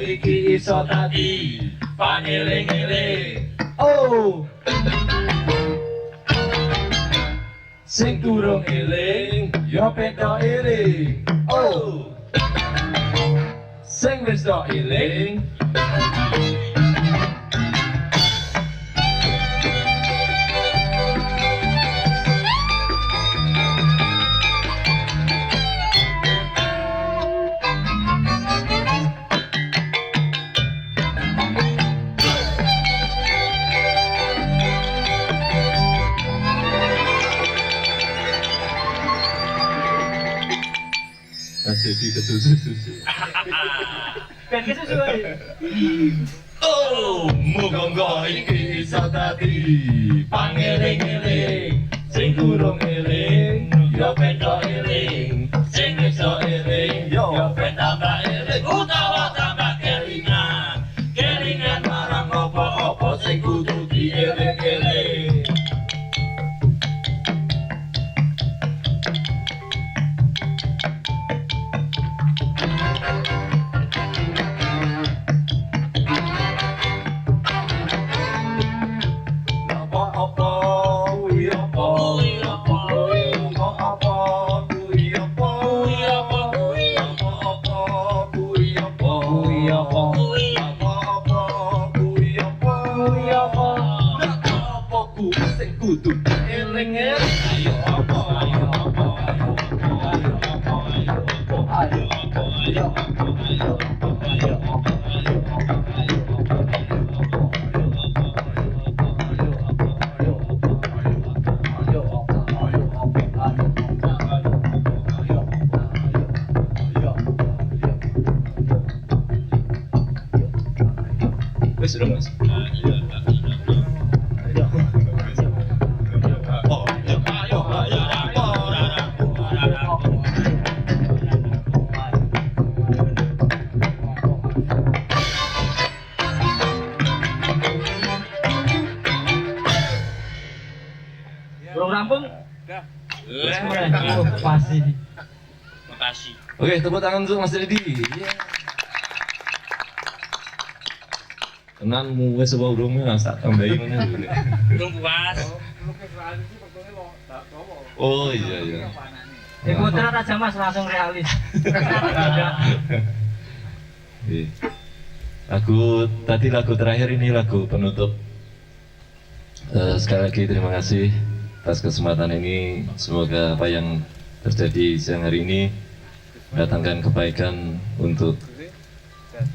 Iki iso tadi pangeling-eling. Oh, sing durung eling ya pedo eling. Oh, sing wis do eling jadi kesusu-susu. Ben kesusu ae. oh, muga-muga iki iso dadi pangeling-eling. Sing durung eling ya pedo eling. Sing wis do eling ya ben tambah eling. Utawa tambah kelingan. Kelingan marang apa-apa sing kudu dieling-eling. Wes dong mas. Belum rampung? Udah. Pasti. Makasih. Oke, tepuk tangan untuk Mas Dedi. Tenanmu wes sebuah urungnya tak tambahin mana dulu. Belum puas. Oh iya. Putra aja mas langsung realis. Lagu tadi lagu terakhir ini lagu penutup Sekali lagi terima kasih atas kesempatan ini. Semoga apa yang terjadi siang hari ini mendatangkan kebaikan untuk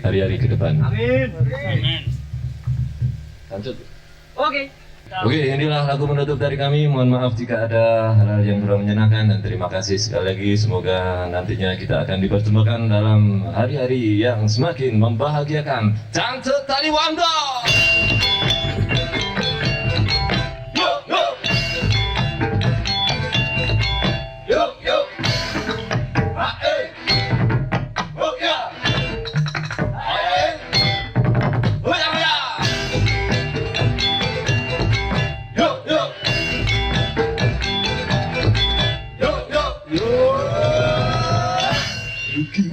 hari-hari ke depan. Amin. Lanjut. Oke. Oke, inilah lagu menutup dari kami. Mohon maaf jika ada hal-hal yang kurang menyenangkan dan terima kasih sekali lagi. Semoga nantinya kita akan dipertemukan dalam hari-hari yang semakin membahagiakan. Cangcut Tali Wangdo.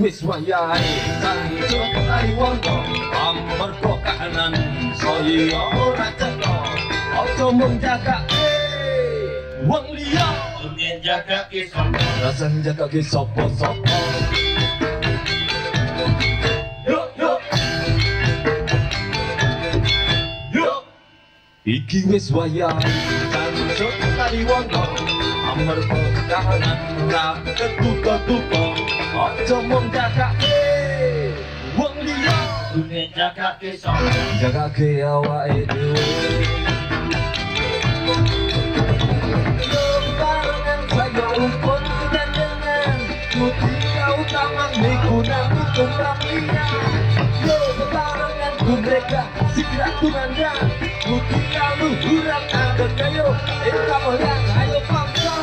Wis wayahe cangcut Tali Wangdo, amarga kahanan saya ora cetha. Aja mung jagake wong liya, yen jagake sapa, rasan jagake sapa-sapa. Iki wis wayahe cangcut Tali Wangdo, amarga kahanan ora ketutup. Aja mung jagake wong liya, yen jagake sapa, jagake awake dhewe. Barengan saya rukun kedangan, putih kau taman menggunakan tumpang liya. Yo barengan mereka segera kumandang, putih kau luhuran ada kayu, kamu yang ayo paksa.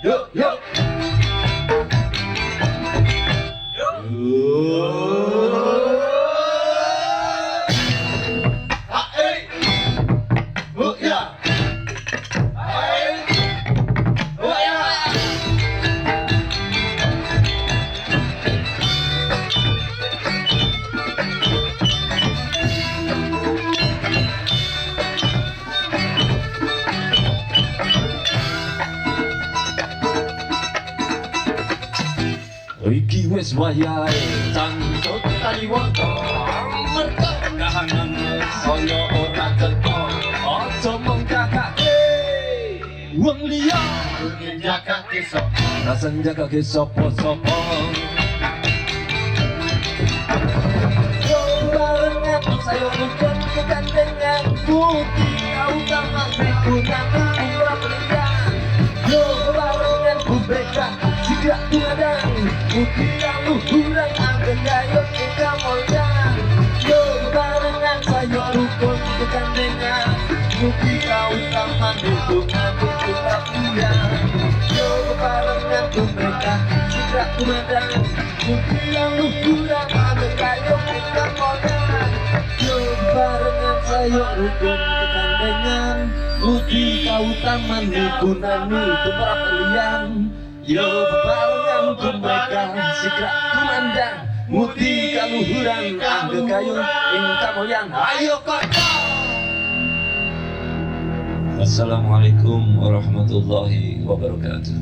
Yo yo. Iki wis wayahe cangcut Tali Wangdo, amarga kahanan saya ora cetha. Aja mung jagake wong liya, yen jagake sapa, rasan jagake sapa-sapa. Yo barengan saya rukun kegandengan, putih kau taman menggunakan tumpang liya. Yo barengan mereka segera kumandang, putih yang luhuran angin kayu kita moldang. Yo barengan saya rukun kegandengan, putih kau taman menggunakan tumpang liya. Yo barengan mereka segera kumandang, putih yang luhuran angin kayu kita moldang. Yo barengan saya rukun kegandengan, putih kau taman menggunakan tumpang liya. Yo bebarengan mereka segera kumandang, muti kaluhuran angge kayu ingkang moyang. Ayo kota. Assalamualaikum warahmatullahi wabarakatuh.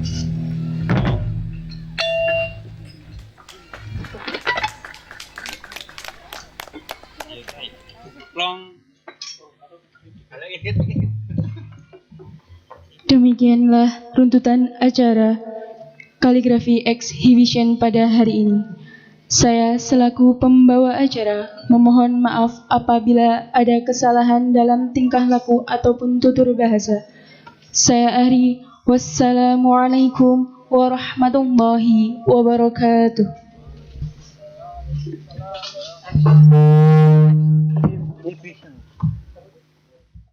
Demikianlah runtutan acara kaligrafi exhibition pada hari ini. Saya selaku pembawa acara memohon maaf apabila ada kesalahan dalam tingkah laku ataupun tutur bahasa. Saya akhiri. Wassalamualaikum warahmatullahi wabarakatuh.